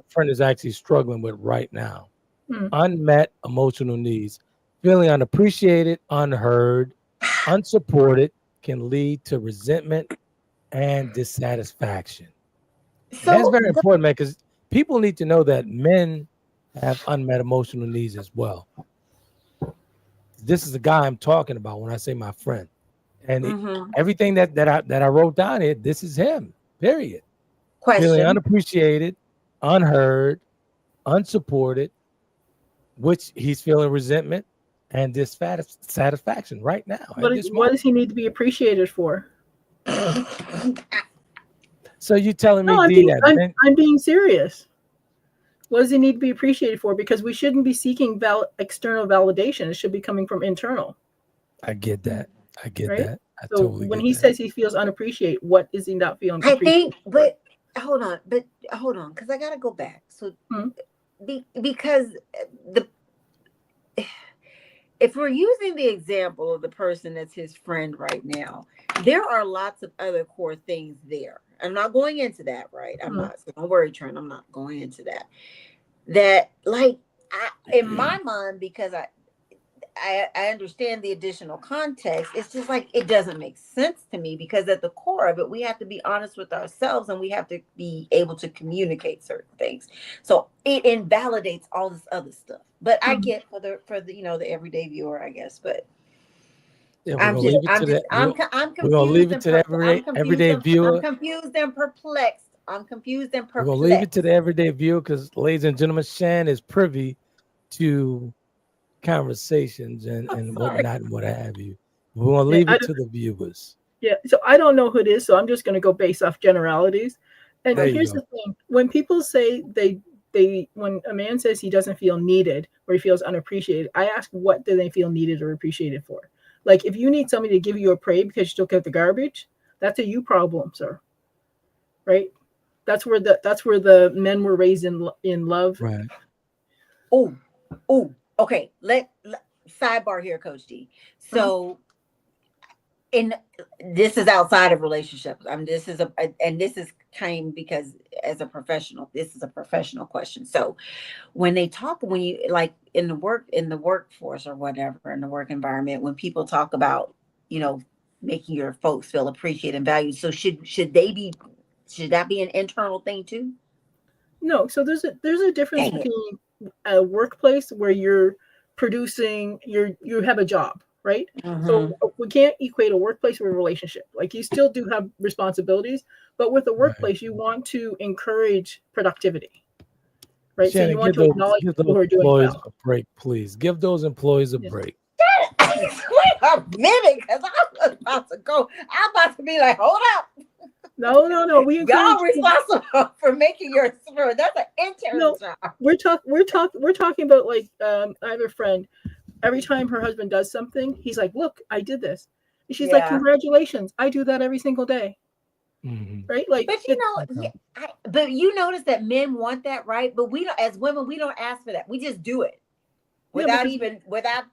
friend is actually struggling with right now. Unmet emotional needs. Feeling unappreciated, unheard, unsupported can lead to resentment and dissatisfaction. So that's very important, man, because people need to know that men have unmet emotional needs as well. This is the guy I'm talking about when I say my friend. And everything that I wrote down here, this is him, period. Feeling unappreciated, unheard, unsupported, which he's feeling resentment and dissatisfaction right now. What does he need to be appreciated for? So you telling me, I'm being serious. What does he need to be appreciated for? Because we shouldn't be seeking external validation. It should be coming from internal. I get that. I get right? that. So when he says he feels unappreciated, what is he not feeling appreciated? Hold on, because I gotta go back. So because if we're using the example of the person that's his friend right now, there are lots of other core things there. I'm not going into that, right? I'm not. So don't worry, Trent. I'm not going into that. That, like, in my mind, because I understand the additional context, it's just like it doesn't make sense to me, because at the core of it, we have to be honest with ourselves and we have to be able to communicate certain things. So it invalidates all this other stuff. But I get for the the everyday viewer, I guess. But I'm confused to the everyday viewer. I'm confused and perplexed. We're gonna leave it to the everyday viewer because, ladies and gentlemen, Shann is privy to conversations and whatnot and what have you. We're gonna leave it to the viewers. Yeah, so I don't know who it is, so I'm just gonna go based off generalities. And here's the thing: when people say when a man says he doesn't feel needed or he feels unappreciated, I ask, what do they feel needed or appreciated for? Like, if you need somebody to give you a praise because you took out the garbage, that's a you problem, sir. Right? That's where the men were raised in love. Right. Oh, okay. Let sidebar here, Coach Dee. So, this is outside of relationships. This is came because as a professional, this is a professional question. So, when you like in the workforce or whatever, in the work environment, when people talk about making your folks feel appreciated and valued, so should that be an internal thing too? No. So there's a difference between a workplace where you're producing, you have a job, right? So we can't equate a workplace with a relationship. Like, you still do have responsibilities, but with a workplace, you want to encourage productivity, right? Shannon, so you want to acknowledge people who are doing employees well. a break, please. Give those employees a break. Wait a minute, because I was about to go. I'm about to be like, hold up. No. We y'all responsible for making your spirit. That's an intern job. We're talking about, like, I have a friend. Every time her husband does something, he's like, "Look, I did this." And she's like, "Congratulations! I do that every single day." Right? Like, but but you notice that men want that, right? But we don't, as women, we don't ask for that. We just do it without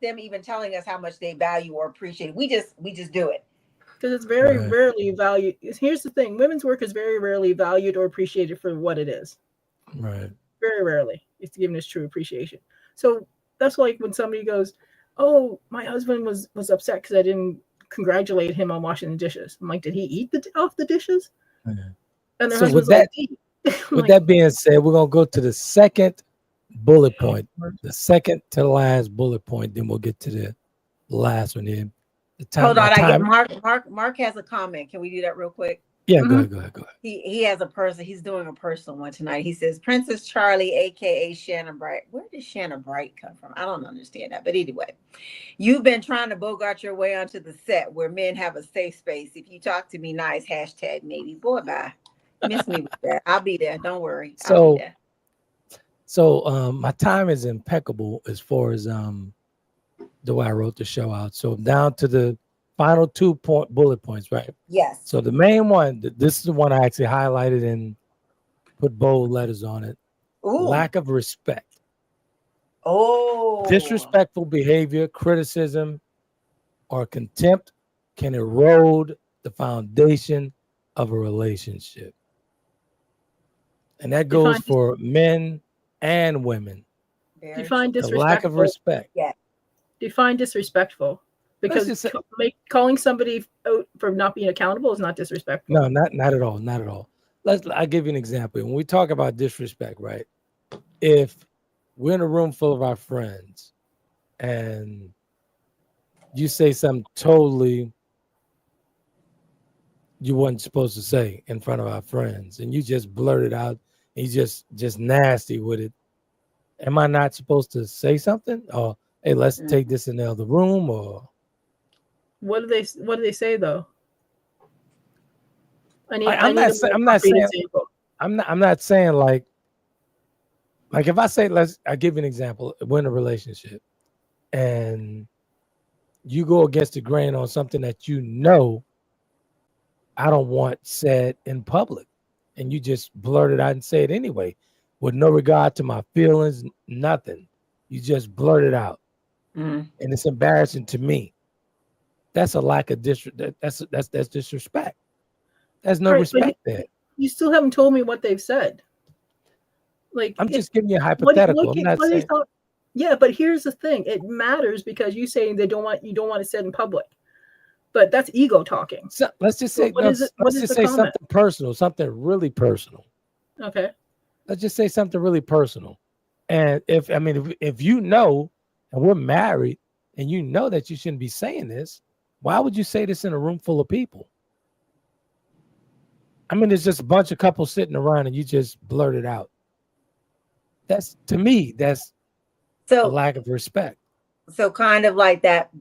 them even telling us how much they value or appreciate it. We just do it. Because it's very rarely valued. Here's the thing: women's work is very rarely valued or appreciated for what it is. Right. Very rarely it's given its true appreciation. So that's like when somebody goes, "Oh, my husband was upset because I didn't congratulate him on washing the dishes." I'm like, "Did he eat off the dishes?" And their husband's like, with that being said, we're gonna go to the second bullet point, the second to the last bullet point. Then we'll get to the last one. Here. Hold on, Mark has a comment. Can we do that real quick? Yeah, go ahead. He has a person. He's doing a personal one tonight. He says, Princess Charlie, aka Shannon Bright. Where did Shannon Bright come from? I don't understand that. But anyway, you've been trying to bogart your way onto the set where men have a safe space. If you talk to me nice, #maybe. Boy, bye. Miss me with that. I'll be there. Don't worry. I'll be there. So my time is impeccable as far as the way I wrote the show out. So down to the final 2 bullet points, right? Yes. So the main one, this is the one I actually highlighted and put bold letters on it. Ooh. Lack of respect. Oh. Disrespectful behavior, criticism, or contempt can erode the foundation of a relationship. And that goes for men and women. Define disrespectful. The lack of respect. Yeah. Define disrespectful. Because calling somebody out for not being accountable is not disrespectful. No, not at all. Not at all. I'll give you an example. When we talk about disrespect, right? If we're in a room full of our friends and you say something totally you weren't supposed to say in front of our friends and you just blurt it out and you just nasty with it, am I not supposed to say something? Or, hey, let's take this in the other room? Or what do they say though? I'm not saying like if I say, I'll give you an example. We're in a relationship and you go against the grain on something that you know I don't want said in public, and you just blurt it out and say it anyway with no regard to my feelings, nothing. You just blurt it out. And it's embarrassing to me. That's a lack of disrespect. That's disrespect. There's no respect there. You still haven't told me what they've said. Like, I'm just giving you a hypothetical. I'm not saying. Yeah, but here's the thing. It matters because you saying you don't want it said in public. But that's ego talking. So let's just say something personal, something really personal. Okay. Let's just say something really personal. And if you know, and we're married, and you know that you shouldn't be saying this, why would you say this in a room full of people? I mean, it's just a bunch of couples sitting around and you just blurt it out. That's, to me, that's a lack of respect. So kind of like that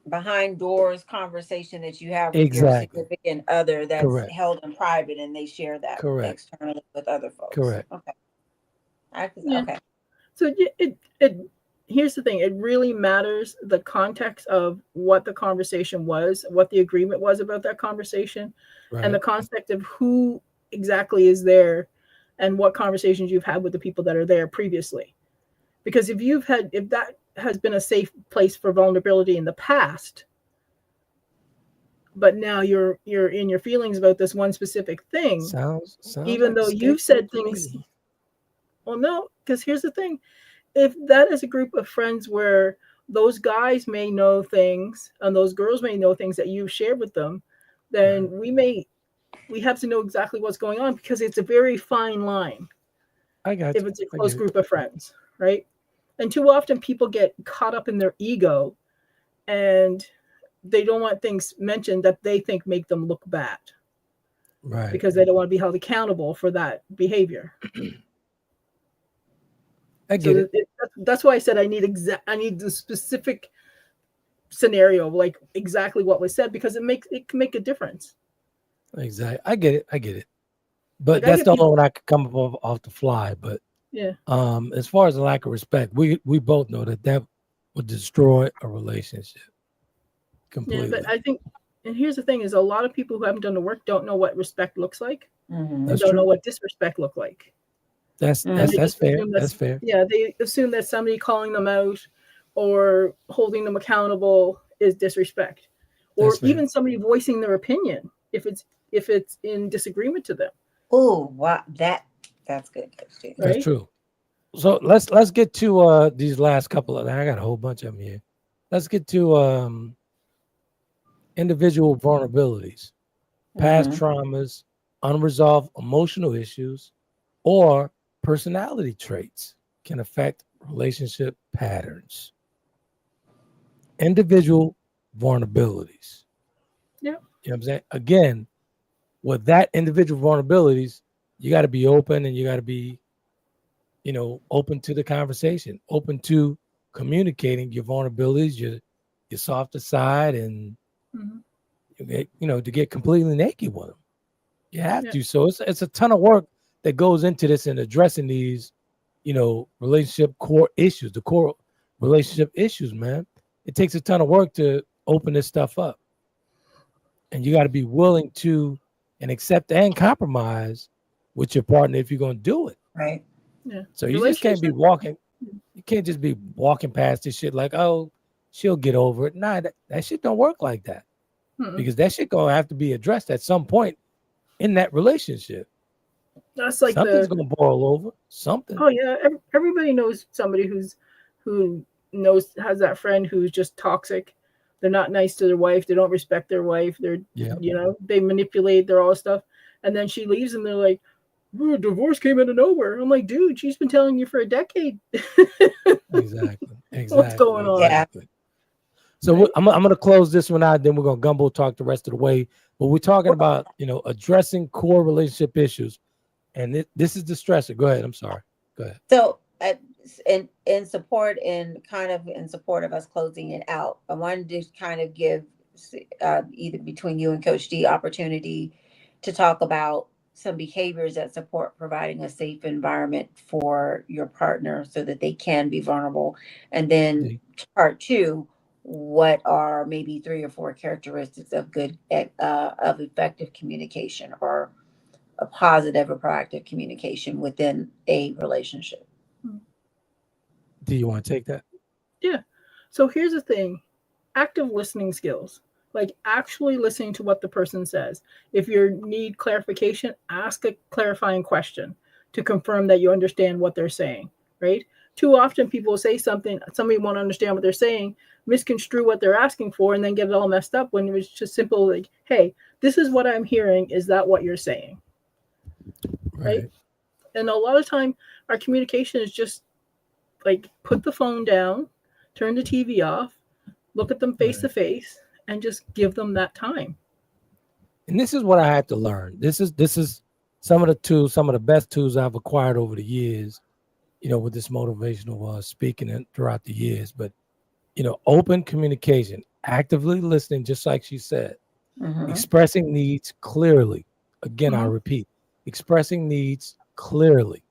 behind doors conversation that you have with your significant other that's held in private and they share that externally with other folks. Correct. Okay. Okay. So it here's the thing. It really matters the context of what the conversation was, what the agreement was about that conversation, and the context of who exactly is there and what conversations you've had with the people that are there previously. Because if that has been a safe place for vulnerability in the past, but now you're in your feelings about this one specific thing, even though you've said things. Well, no, because here's the thing. If that is a group of friends where those guys may know things and those girls may know things that you've shared with them, then we have to know exactly what's going on because it's a very fine line. I got you. If it's a close group of friends, right? And too often people get caught up in their ego and they don't want things mentioned that they think make them look bad. Right. Because they don't want to be held accountable for that behavior. I get it. That's why I said I need the specific scenario, like exactly what was said, because it can make a difference. Exactly. I get it. But Like, that's the only one I could come up off the fly. But yeah. As far as the lack of respect, we both know that would destroy a relationship completely. Yeah, but I think, and here's the thing: is a lot of people who haven't done the work don't know what respect looks like. Mm-hmm. They don't know what disrespect look like. That's fair. That's fair. Yeah, they assume that somebody calling them out or holding them accountable is disrespect, or even somebody voicing their opinion if it's in disagreement to them. Oh, wow, that's good. Right? That's true. So let's get to these last couple of. I got a whole bunch of them here. Let's get to individual vulnerabilities, past traumas, unresolved emotional issues, or personality traits can affect relationship patterns. Individual vulnerabilities. Yeah. You know what I'm saying? Again, with that individual vulnerabilities, you got to be open and you got to be, open to the conversation, open to communicating your vulnerabilities, your softer side, and to get completely naked with them. You have to. So it's a ton of work that goes into this and addressing these, relationship core issues, the core relationship issues, man. It takes a ton of work to open this stuff up. And you got to be willing to and accept and compromise with your partner if you're going to do it. Right. Yeah. So you just can't be walking. You can't just be walking past this shit like, oh, she'll get over it. Nah, that shit don't work like that. Because that shit going to have to be addressed at some point in that relationship. That's like something's going to boil over. Something. Oh yeah, everybody knows somebody who has that friend who's just toxic. They're not nice to their wife. They don't respect their wife. They're they manipulate. They're all stuff. And then she leaves, and they're like, "Divorce came out of nowhere." I'm like, dude, she's been telling you for a decade. Exactly. What's going on? Exactly. So I'm going to close this one out. Then we're going to gumbo talk the rest of the way. But we're talking about addressing core relationship issues. And this is the stressor. Go ahead. I'm sorry. Go ahead. So, in support of us closing it out, I wanted to kind of give either between you and Coach Dee opportunity to talk about some behaviors that support providing a safe environment for your partner so that they can be vulnerable. And then part two, what are maybe 3 or 4 characteristics of of effective communication or a positive or proactive communication within a relationship? Do you want to take that? Yeah. So here's the thing. Active listening skills, like actually listening to what the person says. If you need clarification, ask a clarifying question to confirm that you understand what they're saying, right? Too often people say something, somebody won't understand what they're saying, misconstrue what they're asking for, and then get it all messed up when it was just simple like, hey, this is what I'm hearing. Is that what you're saying? Right? And a lot of time our communication is just like put the phone down, turn the TV off, look at them face to face, and just give them that time. And this is what I had to learn. This is some of the best tools I've acquired over the years, with this motivational speaking and throughout the years. But, open communication, actively listening, just like she said, expressing needs clearly. Again, I repeat, expressing needs clearly.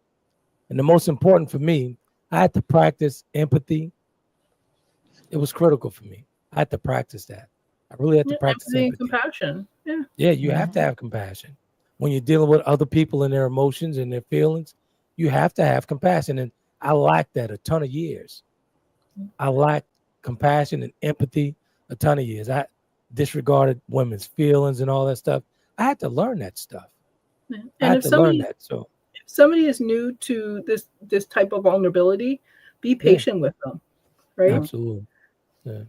And the most important for me, I had to practice empathy. It was critical for me. I had to practice that. I really had to practice empathy and compassion. Yeah, you have to have compassion. When you're dealing with other people and their emotions and their feelings, you have to have compassion. And I lacked that a ton of years. I lacked compassion and empathy a ton of years. I disregarded women's feelings and all that stuff. I had to learn that stuff. And I had to learn that. So if somebody is new to this type of vulnerability, be patient with them, right? Absolutely. Yeah.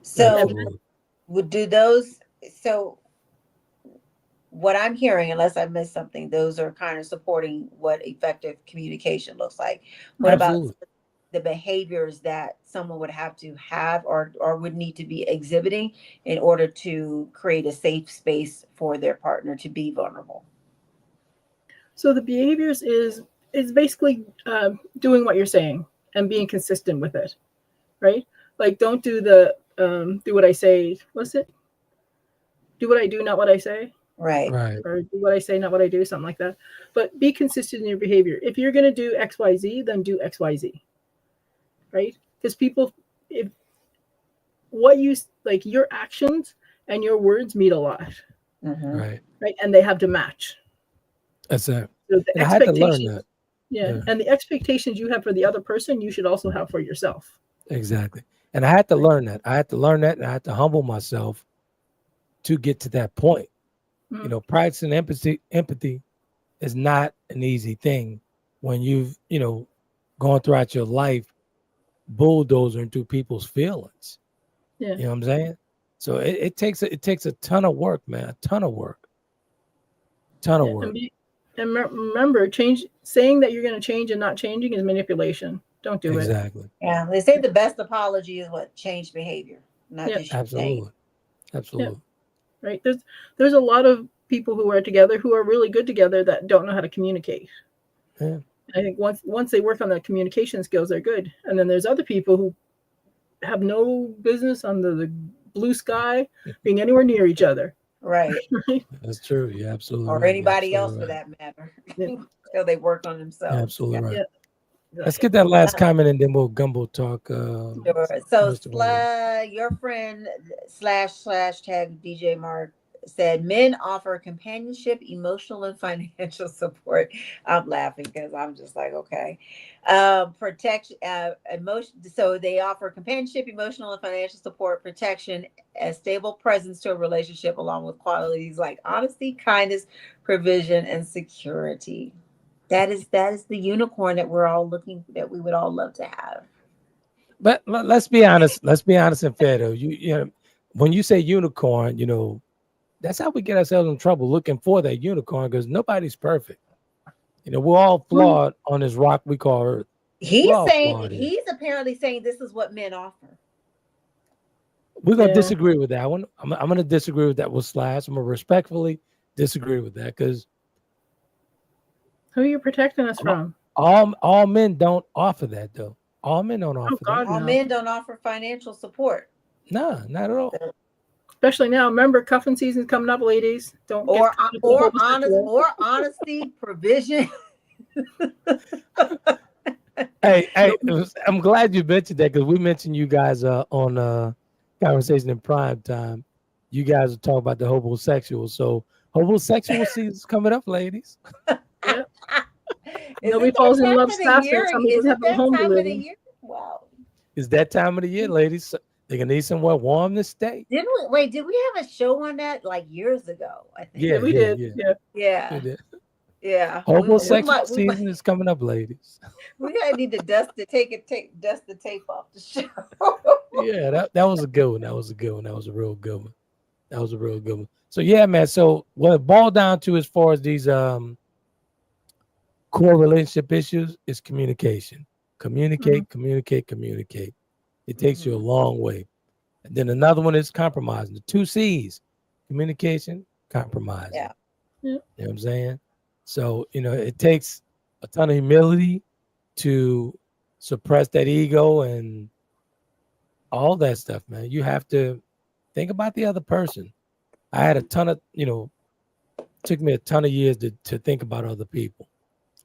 So what I'm hearing, unless I missed something, those are kind of supporting what effective communication looks like. What about the behaviors that someone would have to have or would need to be exhibiting in order to create a safe space for their partner to be vulnerable? So the behaviors is basically doing what you're saying and being consistent with it, right? Like, don't do the do what I say. What's it? Do what I do, not what I say. Right. Or do what I say, not what I do, something like that. But be consistent in your behavior. If you're going to do XYZ, then do XYZ, right? Because people, if what you like, your actions and your words meet a lot, Right. And they have to match. That's it. So the And I had to learn expectations, that. yeah, and the expectations you have for the other person, you should also have for yourself. Exactly. And I had to learn that. I had to learn that, and I had to humble myself to get to that point. You know, practicing empathy is not an easy thing when you've, gone throughout your life bulldozing through people's feelings. Yeah. You know what I'm saying? So it takes a ton of work, man. A ton of work. Ton of work. And remember, saying that you're going to change and not changing is manipulation. Don't do it. Exactly. Yeah, they say the best apology is what? Change behavior, not just absolutely. Yeah. Right. There's a lot of people who are together who are really good together that don't know how to communicate. Yeah. I think once they work on the communication skills, they're good. And then there's other people who have no business under the blue sky being anywhere near each other. Right. That's true. Yeah, absolutely. Or right. anybody else for that matter. Until they work on themselves. Yeah, absolutely right. Yeah. Let's get that last comment and then we'll GuMbOtAlk. Sure. So your friend / tag DJ Mark said men offer companionship, emotional and financial support. I'm laughing because I'm just like, okay. Protection, emotion. So they offer companionship, emotional and financial support, protection, a stable presence to a relationship, along with qualities like honesty, kindness, provision, and security. That is the unicorn that that we would all love to have. But let's be honest. Let's be honest and fair, though. You know, when you say unicorn, that's how we get ourselves in trouble looking for that unicorn, because nobody's perfect. We're all flawed on this rock we call Earth. He's apparently saying this is what men offer. We're gonna disagree with that one. I'm gonna disagree with that with Slash. I'm gonna respectfully disagree with that, because who are you protecting us from? All men don't offer that, though. All men don't offer that. All men don't offer financial support. No, not at all. Especially now. Remember, cuffing season's coming up, ladies. Don't or honesty, provision. Hey, I'm glad you mentioned that, because we mentioned you guys on Conversation in Prime Time. You guys are talking about the homosexual. So homosexual season's coming up, ladies. Yep. Nobody falls in love faster. Some people have a home to live in. Wow. It's that time of the year, ladies. They're gonna need somewhere warm to stay. Did we have a show on that like years ago? I think. Yeah, we did. Yeah. We did. Yeah. Homosexual season is coming up, ladies. We gotta need to dust the tape off the show. Yeah, that was a good one. That was a good one. That was a real good one. So yeah, man. So what it boiled down to as far as these core relationship issues is communication. Communicate. It takes you a long way. And then another one is compromising. The 2 C's: communication, compromise. Yeah. You know what I'm saying? So, it takes a ton of humility to suppress that ego and all that stuff, man. You have to think about the other person. I had a ton of, took me a ton of years to think about other people,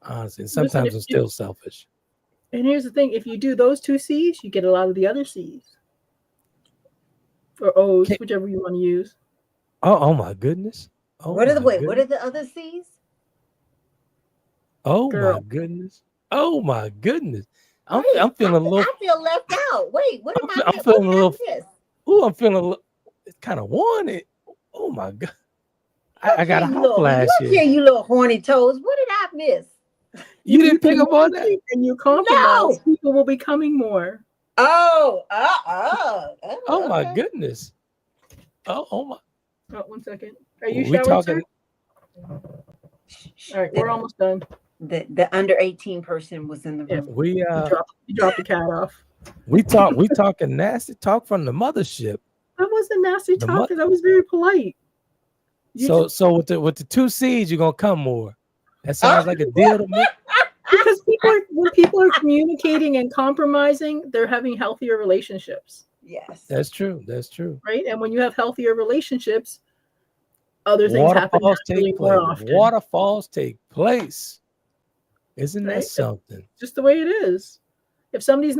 honestly. And sometimes I'm still selfish. And here's the thing: if you do those 2 C's, you get a lot of the other C's or O's, whichever you want to use. Oh my goodness! What are the other C's? Oh my goodness! Oh my goodness! I'm feeling a little. I feel left out. Wait, what am I? I'm feeling a little. Ooh, I'm feeling a little. It's kind of wanted. Oh my god! I got a hot flash here. Yeah, you little horny toes. What did I miss? You didn't pick up on that? And you compromise. People will be coming more. Oh my goodness. Oh my. Oh, 1 second. Are you showered, sir? All right, we're almost done. the under 18 person was in the room. We you dropped the cat off. We talking nasty talk from the mothership. That wasn't nasty talk. That was very polite. So with the 2 C's, you're gonna come more. That sounds like a deal to me. Because when people are communicating and compromising, they're having healthier relationships. Yes, that's true. That's true. Right, and when you have healthier relationships, other things happen more often. Waterfalls take place. Isn't that something? Just the way it is. If somebody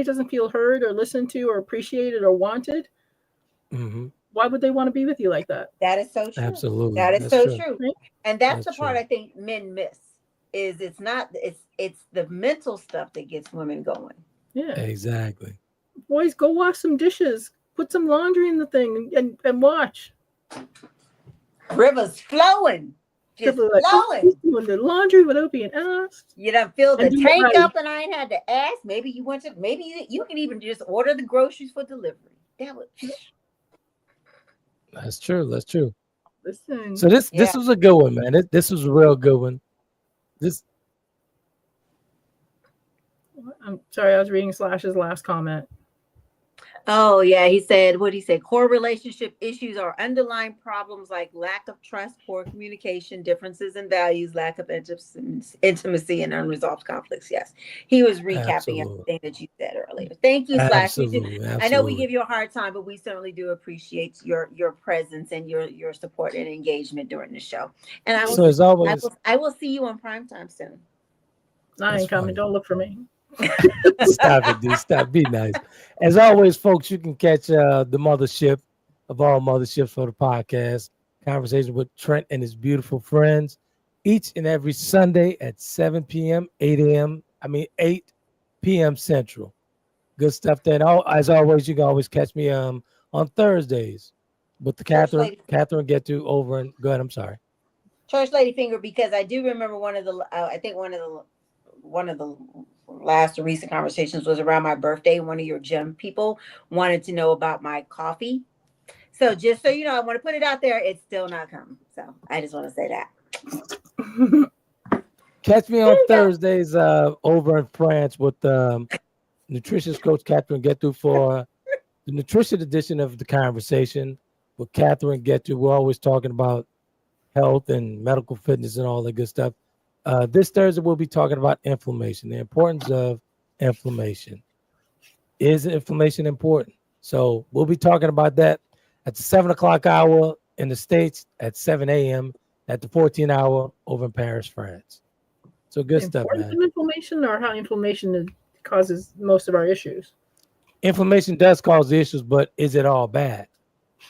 doesn't feel heard or listened to or appreciated or wanted, why would they want to be with you like that? That is so true. Absolutely. That is so true. Right? And that's the part I think men miss. Is it's the mental stuff that gets women going. Yeah, exactly. Boys, go wash some dishes, put some laundry in the thing, and watch. Rivers flowing, just flowing. Doing the laundry without being asked. You done filled the tank up, and I ain't had to ask. Maybe you went to. Maybe you can even just order the groceries for delivery. That's true. That's true. Listen. So this was a good one, man. This was a real good one. I'm sorry, I was reading Slash's last comment. Oh yeah, he said, what he said, core relationship issues are underlying problems like lack of trust, poor communication, differences in values, lack of intimacy, and unresolved conflicts. Yes, he was recapping everything that you said earlier. Thank you, Slash. I know we give you a hard time, but we certainly do appreciate your presence and your support and engagement during the show. And I will see you on primetime soon. I ain't coming. Don't look for me. Stop it, dude. Stop. Be nice. As always, folks, you can catch the mothership of all motherships for the podcast, Conversation with Trent and his beautiful friends, each and every Sunday at 7 p.m., 8 p.m. Central. Good stuff there. And as always, you can always catch me on Thursdays with the Catherine Get-To over and go ahead. I'm sorry. Church Lady Finger, because I do remember one of the last recent conversations was around my birthday. One of your gym people wanted to know about my coffee. So just so you know, I want to put it out there. It's still not coming. So I just want to say that. Catch me on Thursdays over in France with nutritionist coach Catherine Get-To for the nutrition edition of the conversation with Catherine Get-To. We're always talking about health and medical fitness and all that good stuff. This Thursday, we'll be talking about inflammation, the importance of inflammation. Is inflammation important? So we'll be talking about that at the 7 o'clock hour in the States, at 7 a.m. at the 14 hour over in Paris, France. So good stuff, man. Inflammation, or how inflammation causes most of our issues? Inflammation does cause the issues, but is it all bad?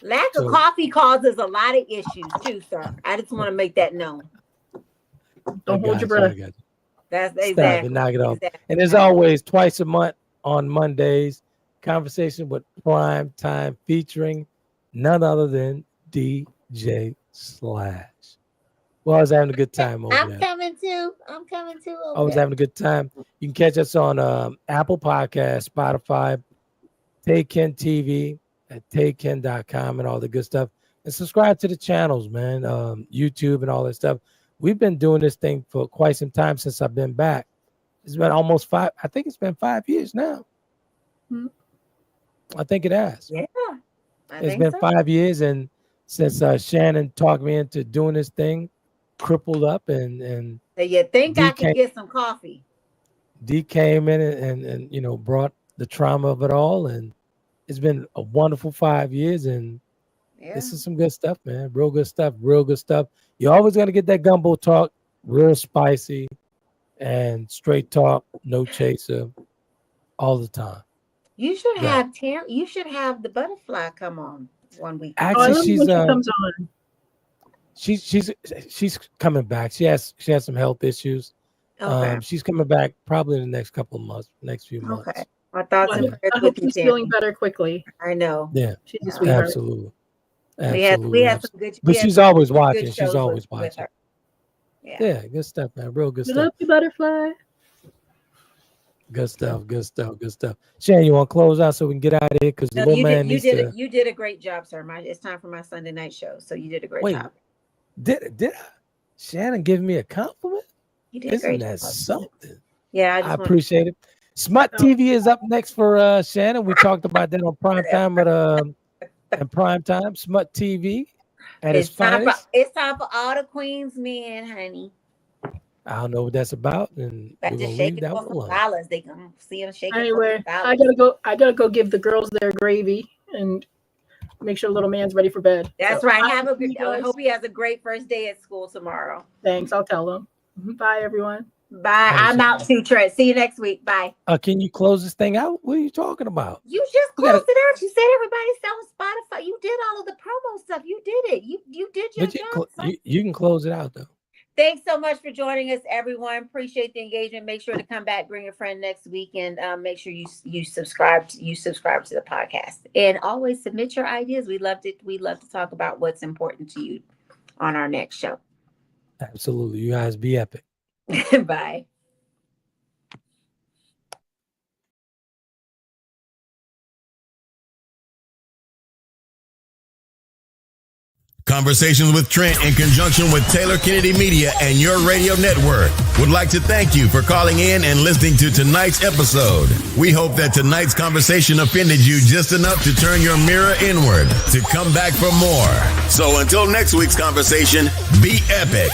Lack of coffee causes a lot of issues too, sir. I just want to make that known. Don't hold your breath. That's exactly. Knock it off. Exactly. And as always, twice a month on Mondays, conversation with Prime Time featuring none other than DJ Slash. Well, I was having a good time over there. I'm coming too. I was having a good time. You can catch us on Apple Podcasts, Spotify, Tayken TV at tayken.com and all the good stuff. And subscribe to the channels, man. YouTube and all that stuff. We've been doing this thing for quite some time since I've been back. It's been almost 5. I think it's been 5 years now. I think it has. Yeah. It's been 5 years. And since Shannon talked me into doing this thing, crippled up and so you think I could get some coffee? Dee came in and brought the trauma of it all. And it's been a wonderful 5 years. And this is some good stuff, man. Real good stuff. You're always going to get that GuMbOtAlk, real spicy and straight talk, no chaser, all the time. You should have you should have the butterfly come on one week. Actually, she's coming back. She has some health issues. Okay. She's coming back probably in the next couple of months, next few months. Okay. I hope she's feeling better quickly. I know. Yeah. She's a sweetheart. Absolutely. We have some good. But she's always watching. She's always watching. Yeah, good stuff, man. Real good stuff. Love you, butterfly. Good stuff. Shannon, you want to close out so we can get out of here? Because the little man needs to. You did a great job, sir. It's time for my Sunday night show, so you did a great job. Did I? Shannon give me a compliment? You did Isn't great. that something? Yeah, I appreciate it. Smut TV is up next for Shannon. We talked about that on prime time, but in prime time, Smut TV at its finest. It's time for all the Queens men, honey. I don't know what that's about, and we're gonna leave that one alone. Dollars. They gonna see them shaking. Anyway, I gotta go give the girls their gravy and make sure little man's ready for bed. That's right. I hope he has a great first day at school tomorrow. Thanks. I'll tell him. Bye, everyone. Bye. I'm out too, Trent. See you next week. Bye. Can you close this thing out? What are you talking about? You just closed it out. You said everybody's on Spotify. You did all of the promo stuff. You did it. You did your job. You can close it out though. Thanks so much for joining us, everyone. Appreciate the engagement. Make sure to come back, bring a friend next week, and make sure you subscribe to the podcast. And always submit your ideas. We love to talk about what's important to you on our next show. Absolutely. You guys be epic. Bye. Conversations with Trent in conjunction with Taylor Kennedy Media and your radio network would like to thank you for calling in and listening to tonight's episode. We hope that tonight's conversation offended you just enough to turn your mirror inward to come back for more. So until next week's conversation, be epic.